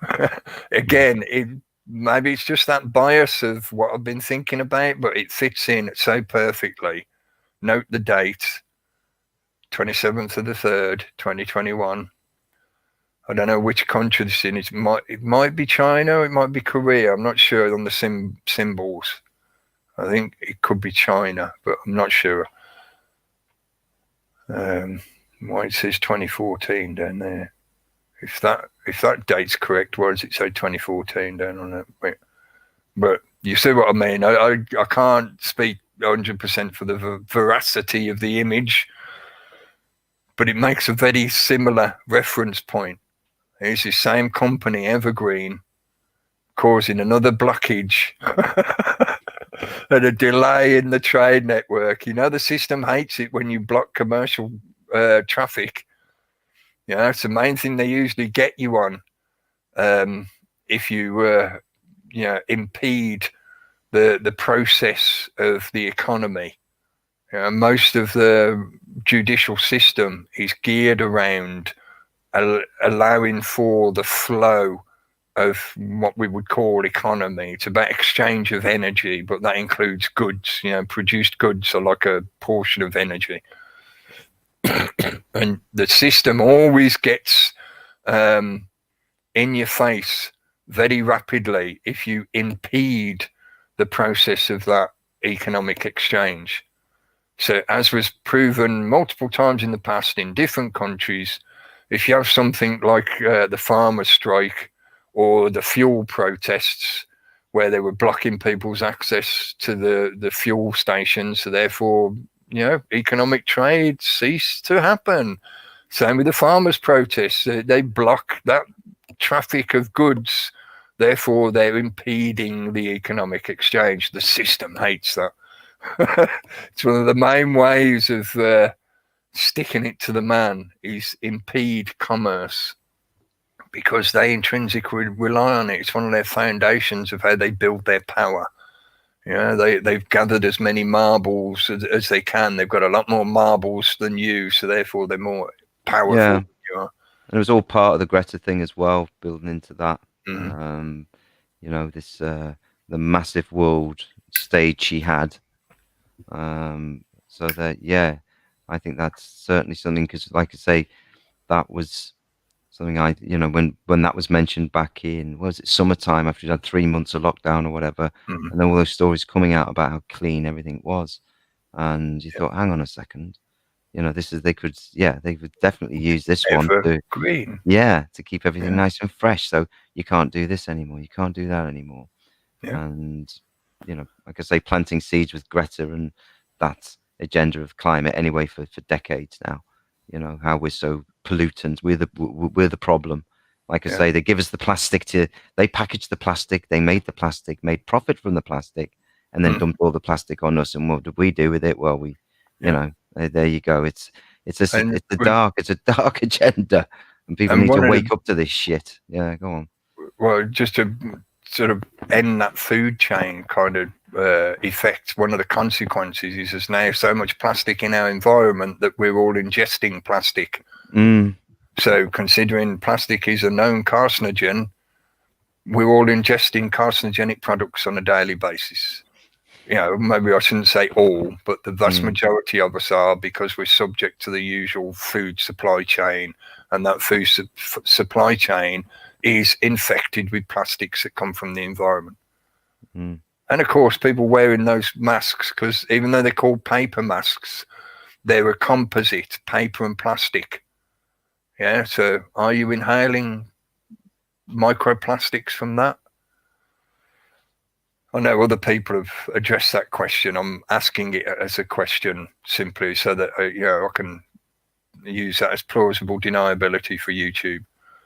Again, maybe it's just that bias of what I've been thinking about, but it fits in so perfectly. Note the date, 27th of the 3rd, 2021. I don't know which country this is in. It might be China, it might be Korea. I'm not sure on the symbols. I think it could be China, but I'm not sure. Why it says 2014 down there? If that date's correct, why does it say 2014 down on that? Wait. But you see what I mean. I can't speak 100% for the veracity of the image, but it makes a very similar reference point. It's the same company, Evergreen, causing another blockage and a delay in the trade network. You know, the system hates it when you block commercial traffic. You know, it's the main thing they usually get you on. If you, you know, impede the process of the economy. You know, most of the judicial system is geared around allowing for the flow of what we would call economy. It's about exchange of energy, but that includes goods. You know, produced goods are like a portion of energy. And the system always gets in your face very rapidly if you impede the process of that economic exchange. So, as was proven multiple times in the past in different countries, if you have something like the farmers' strike or the fuel protests, where they were blocking people's access to the fuel stations, so therefore, you know, economic trade ceased to happen. Same with the farmers' protests. They block that traffic of goods. Therefore, they're impeding the economic exchange. The system hates that. It's one of the main ways of sticking it to the man is impede commerce, because they intrinsically rely on it. It's one of their foundations of how they build their power. You know, they've gathered as many marbles as they can. They've got a lot more marbles than you, so therefore they're more powerful Yeah. than you are. And it was all part of the Greta thing as well, building into that. Mhm. You know, this the massive world stage she had. So that, yeah, I think that's certainly something, because, like I say, that was something you know, when that was mentioned back in, was it summertime, after you had 3 months of lockdown or whatever, Mhm. and then all those stories coming out about how clean everything was, and you thought, hang on a second, you know, they could definitely use this one to, Evergreen. to keep everything Yeah. nice and fresh. So you can't do this anymore, you can't do that anymore. Yeah. And, you know, like I say, planting seeds with Greta and that agenda of climate anyway for decades now. You know, how we're so pollutant. We're the problem. Like I Yeah. say, they give us the plastic they packaged the plastic, they made the plastic, made profit from the plastic, and then dumped all the plastic on us. And what did we do with it? Well, we, you know, there you go. It's And a dark agenda, and people need to one of wake up to this shit. Yeah, go on. well, just to sort of end that food chain kind of effect, one of the consequences is there's now so much plastic in our environment that we're all ingesting plastic. So, considering plastic is a known carcinogen, we're all ingesting carcinogenic products on a daily basis. You know, maybe I shouldn't say all, but the vast majority of us are, because we're subject to the usual food supply chain, and that food supply chain is infected with plastics that come from the environment. And of course, people wearing those masks, because even though they're called paper masks, they're a composite, paper and plastic. Yeah, so are you inhaling microplastics from that? I know other people have addressed that question. I'm asking it as a question simply so that you know, I can use that as plausible deniability for YouTube.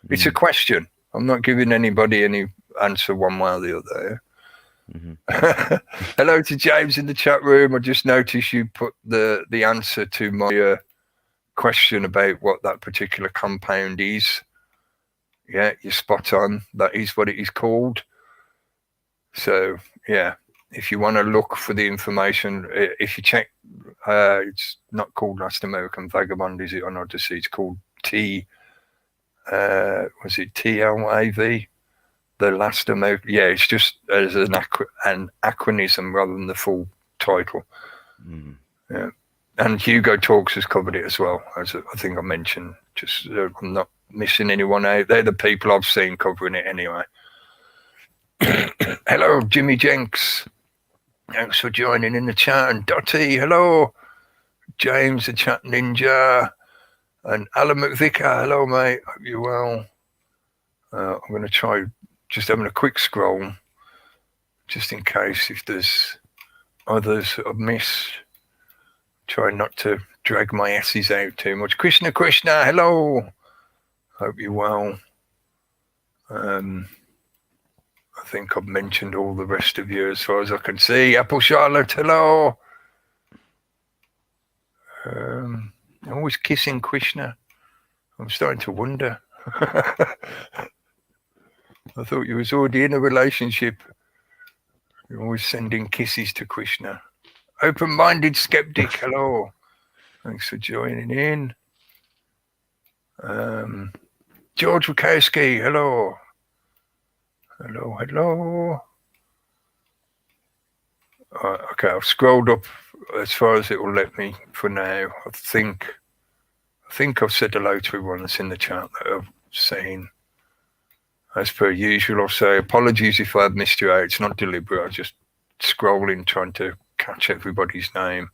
It's a question. I'm not giving anybody any answer one way or the other. Hello to James in the chat room. I just noticed you put the answer to my question about what that particular compound is. Yeah, you're spot on. That is what it is called. So, yeah, if you want to look for the information, if you check, it's not called Last American Vagabond, is it, on Odyssey? It's called was it TLAV? The Last American, yeah, it's just as an acronym rather than the full title. Yeah. And Hugo Talks has covered it as well, as I think I mentioned. Just I'm not missing anyone out. They're the people I've seen covering it anyway. Hello, Jimmy Jenks. Thanks for joining in the chat. And Dottie, hello. James, the chat ninja. And Alan McVicker, hello, mate. Hope you're well. I'm going to try just having a quick scroll, just in case if there's others I've missed. Try not to drag my S's out too much. Krishna, hello. Hope you're well. I think I've mentioned all the rest of you as far as I can see. Apple Charlotte, hello. Always kissing Krishna. I'm starting to wonder. I thought you was already in a relationship. You're always sending kisses to Krishna. Open-minded skeptic, hello. Thanks for joining in. George Wachowski, hello. Hello. Okay, I've scrolled up as far as it will let me for now. I think I've said hello to everyone that's in the chat that I've seen. As per usual, I'll say apologies if I've missed you out. It's not deliberate. I'm just scrolling, trying to catch everybody's name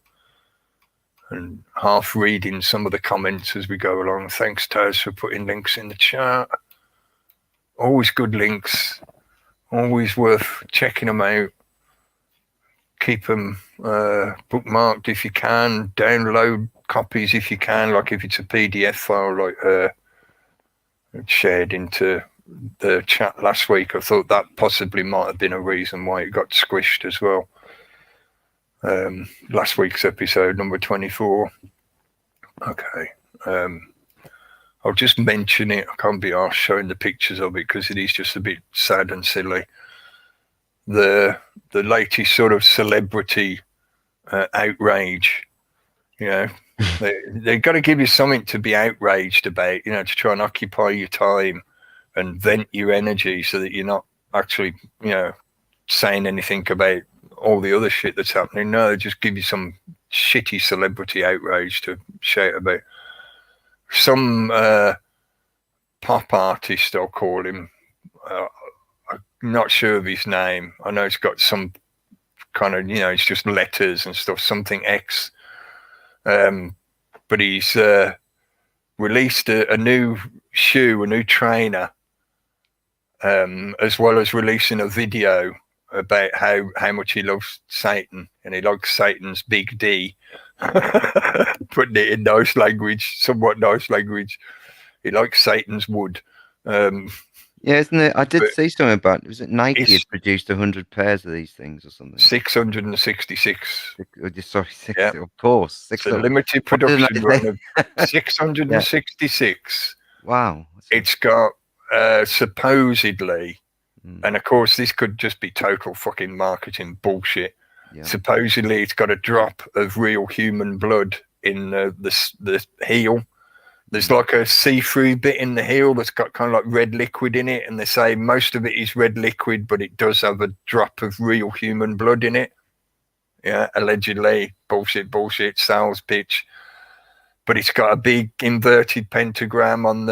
and half reading some of the comments as we go along. Thanks, Taz, for putting links in the chat. Always good links. Always worth checking them out. Keep them bookmarked if you can. Download copies if you can, like if it's a PDF file, like shared into the chat last week. I thought that possibly might have been a reason why it got squished as well. Last week's episode, number 24. Okay. I'll just mention it. I can't be arsed showing the pictures of it because it is just a bit sad and silly. The latest sort of celebrity outrage, you know, they've got to give you something to be outraged about, you know, to try and occupy your time and vent your energy so that you're not actually, you know, saying anything about all the other shit that's happening. No, they just give you some shitty celebrity outrage to shout about. Some pop artist, I'll call him. I'm not sure of his name. I know it's got some kind of, you know, it's just letters and stuff, something X. But he's released a new shoe, a new trainer, as well as releasing a video about how much he loves Satan, and he likes Satan's big D. Putting it in nice language, somewhat nice language. He likes Satan's wood. Yeah, isn't it? I did see something about. Was it Nike had produced 100 pairs of these things or something? 666. Sorry, 60. Yeah. Of course, it's a limited production run of 666. Yeah. Wow. It's got supposedly, and of course this could just be total fucking marketing bullshit. Yeah. Supposedly, it's got a drop of real human blood in the heel. There's like a see-through bit in the heel that's got kind of like red liquid in it, and they say most of it is red liquid, but it does have a drop of real human blood in it. Yeah, allegedly. Bullshit, sales pitch. But it's got a big inverted pentagram on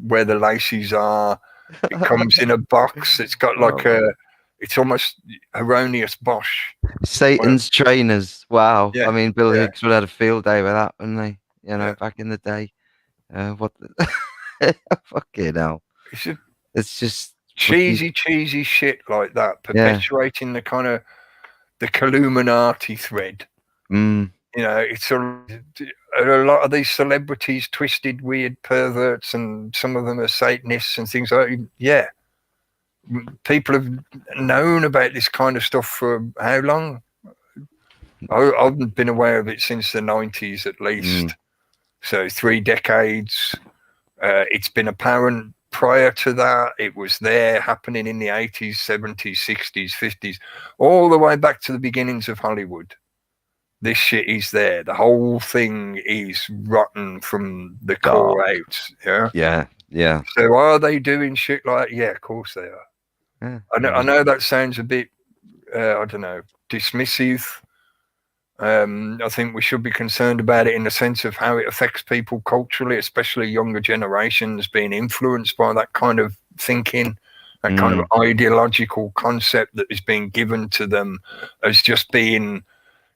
where the laces are. It comes in a box. It's got like it's almost erroneous Bosch. Satan's trainers. Wow. Yeah. I mean, Bill Hicks would have had a field day with that, wouldn't they? You know, back in the day. What the fucking hell. It's just cheesy shit like that, perpetuating the kind of the Illuminati thread. You know, it's a lot of these celebrities, twisted, weird perverts, and some of them are Satanists and things like that. Yeah. People have known about this kind of stuff for how long? I've been aware of it since the 90s at least. So 3 decades. It's been apparent prior to that. It was there happening in the 80s, 70s, 60s, 50s, all the way back to the beginnings of Hollywood. This shit is there. The whole thing is rotten from the core out. Yeah. So are they doing shit like that? Yeah, of course they are. Yeah. I know that sounds a bit, I don't know, dismissive. I think we should be concerned about it in the sense of how it affects people culturally, especially younger generations being influenced by that kind of thinking, that kind of ideological concept that is being given to them as just being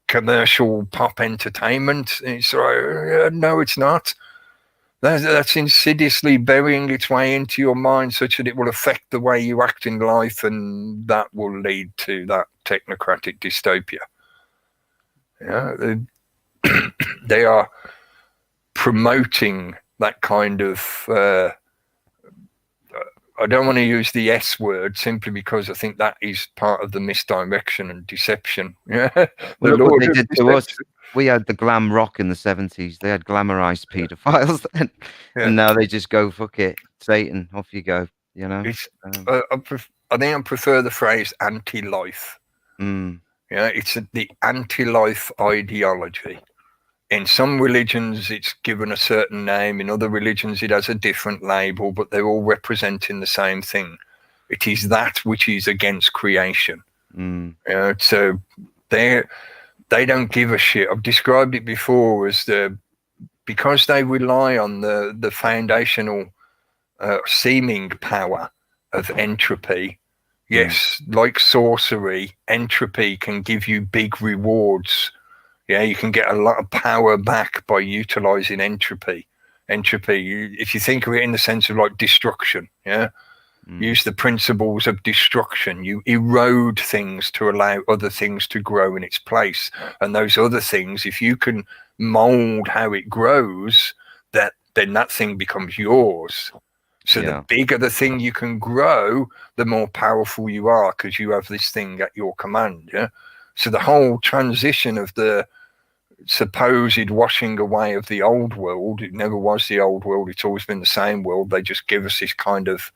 commercial pop entertainment. It's like, no, it's not. That's insidiously burying its way into your mind such that it will affect the way you act in life, and that will lead to that technocratic dystopia. Yeah, they are promoting that kind of I don't want to use the S word simply because I think that is part of the misdirection and deception. Yeah, the Well, look what Lord they of did to us. deception. We had the glam rock in the 70s. They had glamorized paedophiles then. Yeah. And now they just go, fuck it, Satan, off you go, you know? It's, I think I prefer the phrase anti-life. Mm, Yeah, it's the anti-life ideology. In some religions, it's given a certain name. In other religions, it has a different label, but they're all representing the same thing. It is that which is against creation. mm, So they don't give a shit. I've described it before as because they rely on the foundational seeming power of entropy. Yes, like sorcery, entropy can give you big rewards. Yeah, you can get a lot of power back by utilizing entropy. Entropy, if you think of it in the sense of like destruction, yeah, use the principles of destruction. You erode things to allow other things to grow in its place. And those other things, if you can mold how it grows, then that thing becomes yours. So yeah. the bigger the thing you can grow, the more powerful you are because you have this thing at your command. Yeah. So the whole transition of the supposed washing away of the old world, it never was the old world. It's always been the same world. They just give us this kind of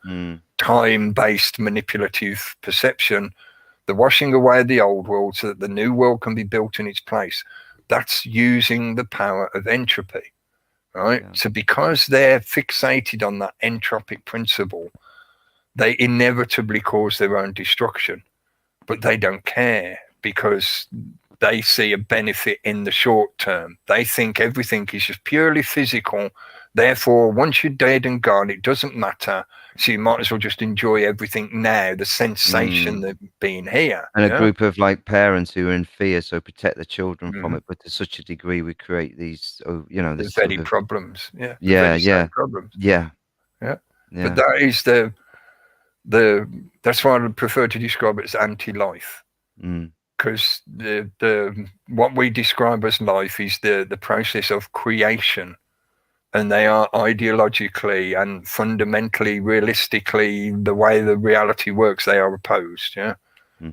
time-based manipulative perception. The washing away of the old world so that the new world can be built in its place. That's using the power of entropy. Right. Yeah. So because they're fixated on that entropic principle, they inevitably cause their own destruction, but they don't care because they see a benefit in the short term. They think everything is just purely physical. Therefore, once you're dead and gone, it doesn't matter. So you might as well just enjoy everything now, the sensation of being here. And a group of like parents who are in fear, so protect the children from it. But to such a degree, we create these, you know, the very problems. Yeah. Problems. Yeah. But that is that's why I prefer to describe it as anti-life. Because what we describe as life is the process of creation, and they are ideologically and fundamentally, realistically, the way the reality works, they are opposed. Yeah,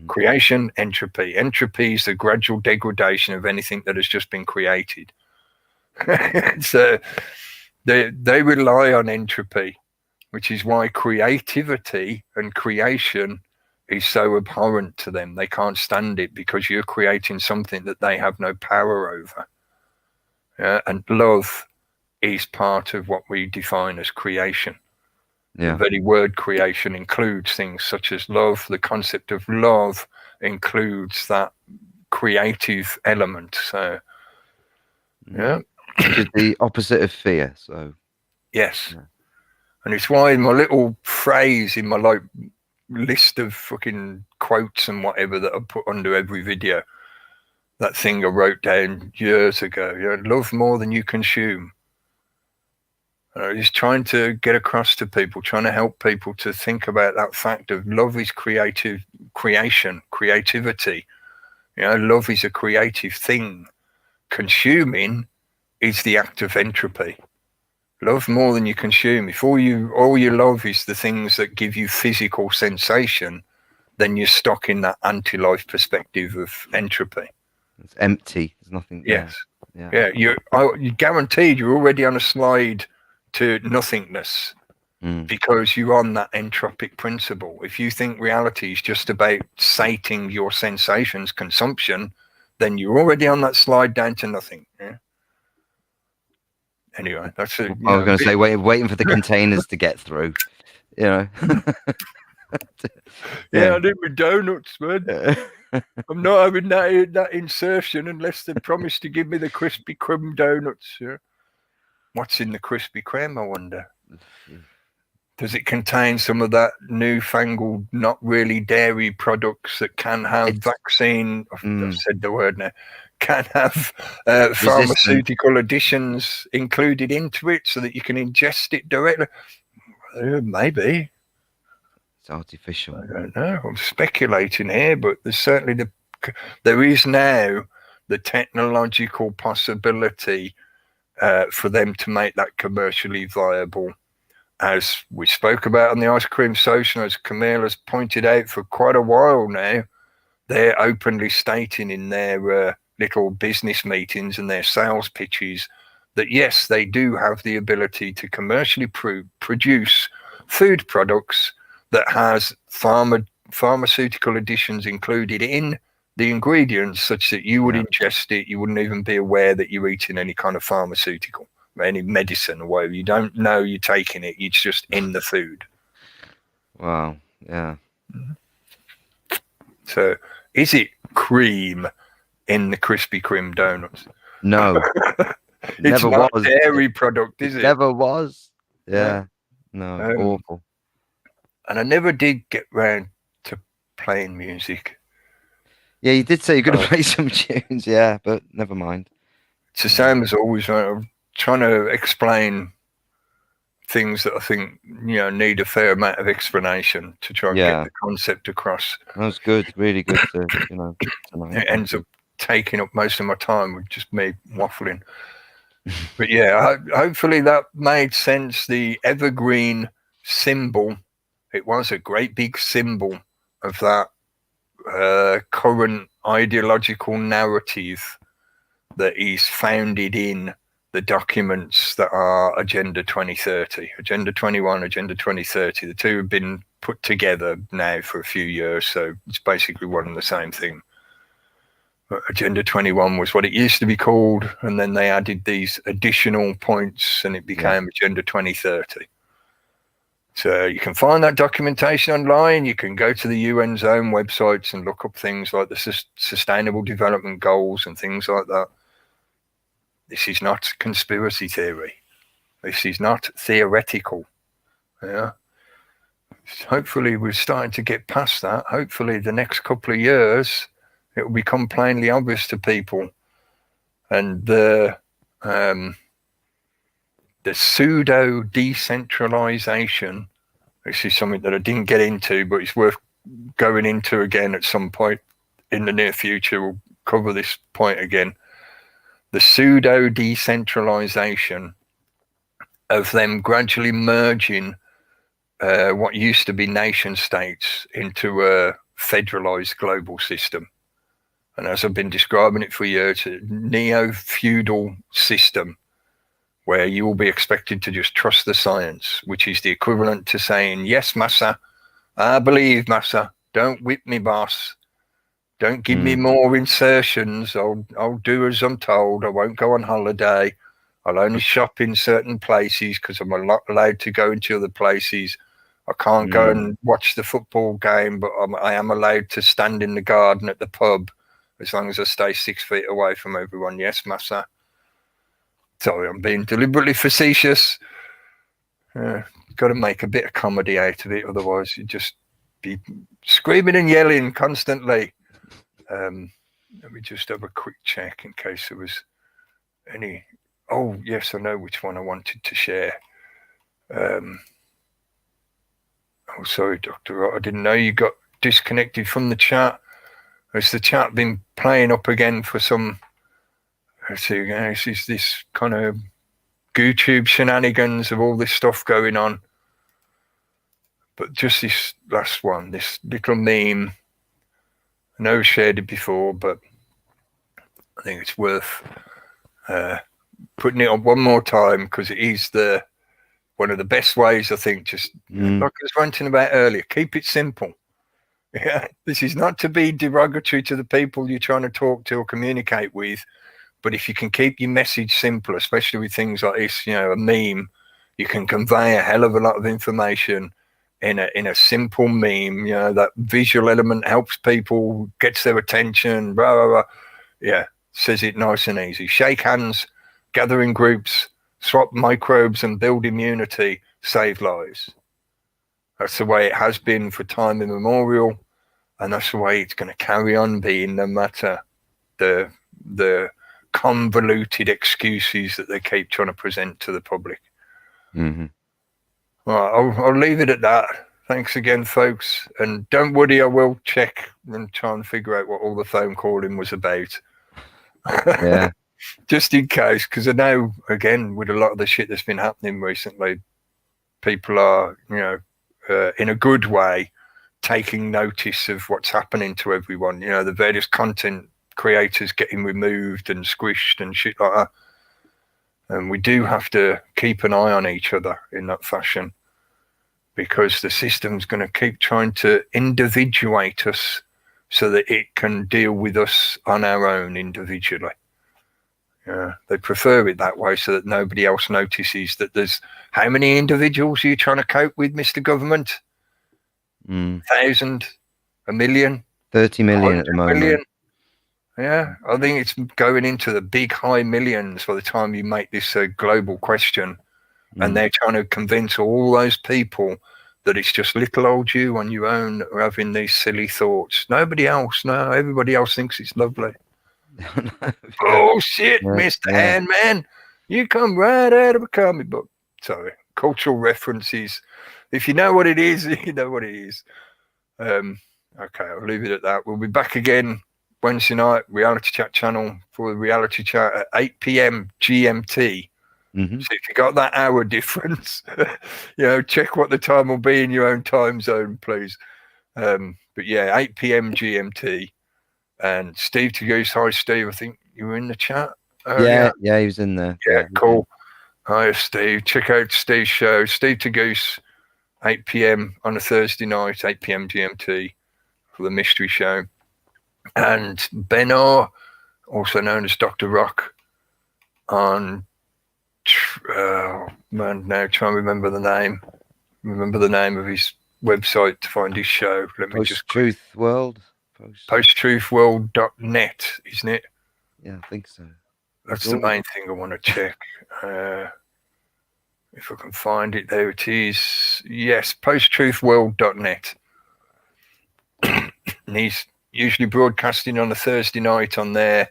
creation, entropy. Entropy is the gradual degradation of anything that has just been created. So they rely on entropy, which is why creativity and creation is so abhorrent to them. They can't stand it because you're creating something that they have no power over. And love is part of what we define as creation. The very word creation includes things such as love. The concept of love includes that creative element. So, which is the opposite of fear. So, yes. And it's why in my little phrase in my list of fucking quotes and whatever that I put under every video, that thing I wrote down years ago, love more than you consume. Just trying to get across to people, trying to help people to think about that fact of love is creativity. Love is a creative thing. Consuming is the act of entropy. Love more than you consume. If all you love is the things that give you physical sensation, then you're stuck in that anti-life perspective of entropy. It's empty. There's nothing there. Yes. Yeah. You're guaranteed you're already on a slide to nothingness because you're on that entropic principle. If you think reality is just about sating your sensations, consumption, then you're already on that slide down to nothing. Yeah. Anyway, that's it. I was going to say, waiting for the containers to get through, you know. I did with donuts, man. I'm not having that insertion unless they promise to give me the Krispy Kreme donuts. Yeah. What's in the Krispy Kreme, I wonder? Does it contain some of that newfangled, not really dairy products that can have vaccine? I've said the word now. Can have pharmaceutical additions included into it so that you can ingest it directly? Maybe. It's artificial. I don't know. I'm speculating here, but there's certainly there is now the technological possibility for them to make that commercially viable. as we spoke about on the Ice Cream Social, as Camille has pointed out for quite a while now, they're openly stating in their little business meetings and their sales pitches that yes, they do have the ability to commercially produce food products that has pharmaceutical additions included in the ingredients, such that you would ingest it, you wouldn't even be aware that you're eating any kind of pharmaceutical, any medicine or whatever. You don't know you're taking it, it's just in the food. Wow. Yeah. So is it cream in the Krispy Kreme donuts? No. It's never not was. a dairy product, is it? Never was. Yeah. No, awful. And I never did get round to playing music. Yeah, you did say you're going to play some tunes, yeah, but never mind. It's the same as always. I'm trying to explain things that I think, you know, need a fair amount of explanation to try and get the concept across. That was good, really good to, you know, tonight. It ends up taking up most of my time with just me waffling. But yeah, hopefully that made sense. The evergreen symbol, it was a great big symbol of that current ideological narrative that is founded in the documents that are Agenda 2030, Agenda 21, Agenda 2030. The two have been put together now for a few years, so it's basically one and the same thing. But Agenda 21 was what it used to be called, and then they added these additional points and it became Agenda 2030. So you can find that documentation online. You can go to the UN's own websites and look up things like the Sustainable Development Goals and things like that. This is not conspiracy theory. This is not theoretical. Yeah. Hopefully we're starting to get past that. Hopefully the next couple of years it will become plainly obvious to people. And the pseudo decentralization, this is something that I didn't get into, but it's worth going into again at some point in the near future. We'll cover this point again. The pseudo decentralization of them gradually merging what used to be nation states into a federalized global system. And as I've been describing it for years, a neo-feudal system where you will be expected to just trust the science, which is the equivalent to saying, yes, massa, I believe, massa, don't whip me, boss. Don't give me more insertions. I'll do as I'm told. I won't go on holiday. I'll only shop in certain places because I'm not allowed to go into other places. I can't go and watch the football game, but I am allowed to stand in the garden at the pub as long as I stay 6 feet away from everyone. Yes, massa. Sorry, I'm being deliberately facetious. Got to make a bit of comedy out of it, otherwise you'd just be screaming and yelling constantly. Let me just have a quick check in case there was any. Oh, yes, I know which one I wanted to share. Oh, sorry, Dr. Rott, I didn't know you got disconnected from the chat. Has the chat been playing up again for some? Let's see, this is this kind of YouTube shenanigans of all this stuff going on. But just this last one, this little meme, I know I've shared it before, but I think it's worth putting it on one more time because it is one of the best ways, I think, just like I was ranting about earlier, keep it simple. Yeah, this is not to be derogatory to the people you're trying to talk to or communicate with. But if you can keep your message simple, especially with things like this, you know, a meme, you can convey a hell of a lot of information in a simple meme. You know, that visual element helps people, gets their attention, blah, blah, blah. Yeah, says it nice and easy. Shake hands, gather in groups, swap microbes and build immunity, save lives. That's the way it has been for time immemorial. And that's the way it's going to carry on being, no matter the convoluted excuses that they keep trying to present to the public. Well, I'll leave it at that. Thanks again, folks. And don't worry, I will check and try and figure out what all the phone calling was about. Yeah. Just in case, because I know, again, with a lot of the shit that's been happening recently, people are, in a good way, taking notice of what's happening to everyone. The various content creators getting removed and squished and shit like that. And we do have to keep an eye on each other in that fashion, because the system's going to keep trying to individuate us so that it can deal with us on our own individually. They prefer it that way so that nobody else notices that there's how many individuals are you trying to cope with, Mr. Government? 1,000, 1 million, 30 million at the 100 moment. million? Yeah, I think it's going into the big high millions by the time you make this a global question. And they're trying to convince all those people that it's just little old you on your own that are having these silly thoughts. Nobody else, no, everybody else thinks it's lovely. Oh shit, Mr. Handman, you come right out of a comic book. Sorry, cultural references. If you know what it is, you know what it is. Okay, I'll leave it at that. We'll be back again Wednesday night, Reality Chat channel, for the Reality Chat at 8 p.m. GMT. So if you got that hour difference, check what the time will be in your own time zone, please. But yeah, 8 p.m. GMT. And Steve to Goose, hi Steve. I think you were in the chat earlier. Yeah, he was in there. Yeah, cool. Hi Steve. Check out Steve's show, Steve to Goose, 8 p.m. on a Thursday night, 8 p.m. GMT for the mystery show. And Benno, also known as Dr. Rock, on now try and remember the name. Remember the name of his website to find his show. Let me just Truth World. Posttruthworld.net, isn't it? Yeah, I think so. That's the main thing I want to check. If I can find it, there it is. Yes, posttruthworld.net. And he's usually broadcasting on a Thursday night on there,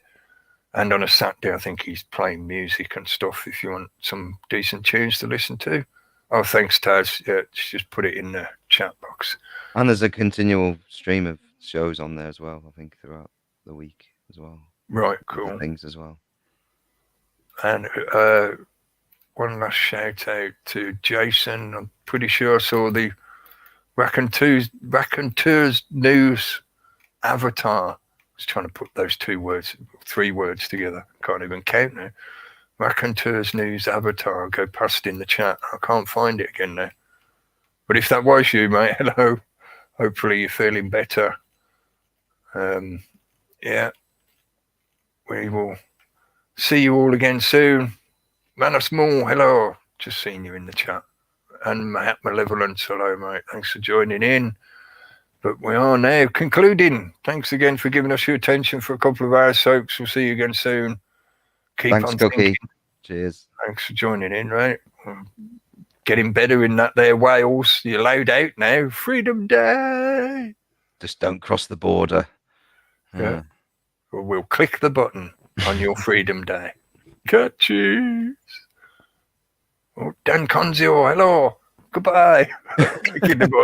and on a Saturday I think he's playing music and stuff if you want some decent tunes to listen to. Oh, thanks, Taz. Yeah, just put it in the chat box. And there's a continual stream of shows on there as well, I think, throughout the week as well. Right, cool. Things as well. And one last shout out to Jason. I'm pretty sure I saw the Raconteurs News Avatar. I was trying to put those 3 words together. Can't even count now. Raconteurs News Avatar. Go past in the chat. I can't find it again now. But if that was you, mate, hello. Hopefully you're feeling better. Yeah. We will see you all again soon. Man of Small, hello. Just seen you in the chat. And Matt Malevolence, hello, mate. Thanks for joining in. But we are now concluding. Thanks again for giving us your attention for a couple of hours, folks. We'll see you again soon. Thanks, on Cookie. thinking. Cheers. Thanks for joining in, right? Getting better in that there Wales. You're allowed out now. Freedom Day. Just don't cross the border. Yeah. Well, we'll click the button on your Freedom Day. Catches. Oh, Dan Conzio, hello. Goodbye. Clicking the button.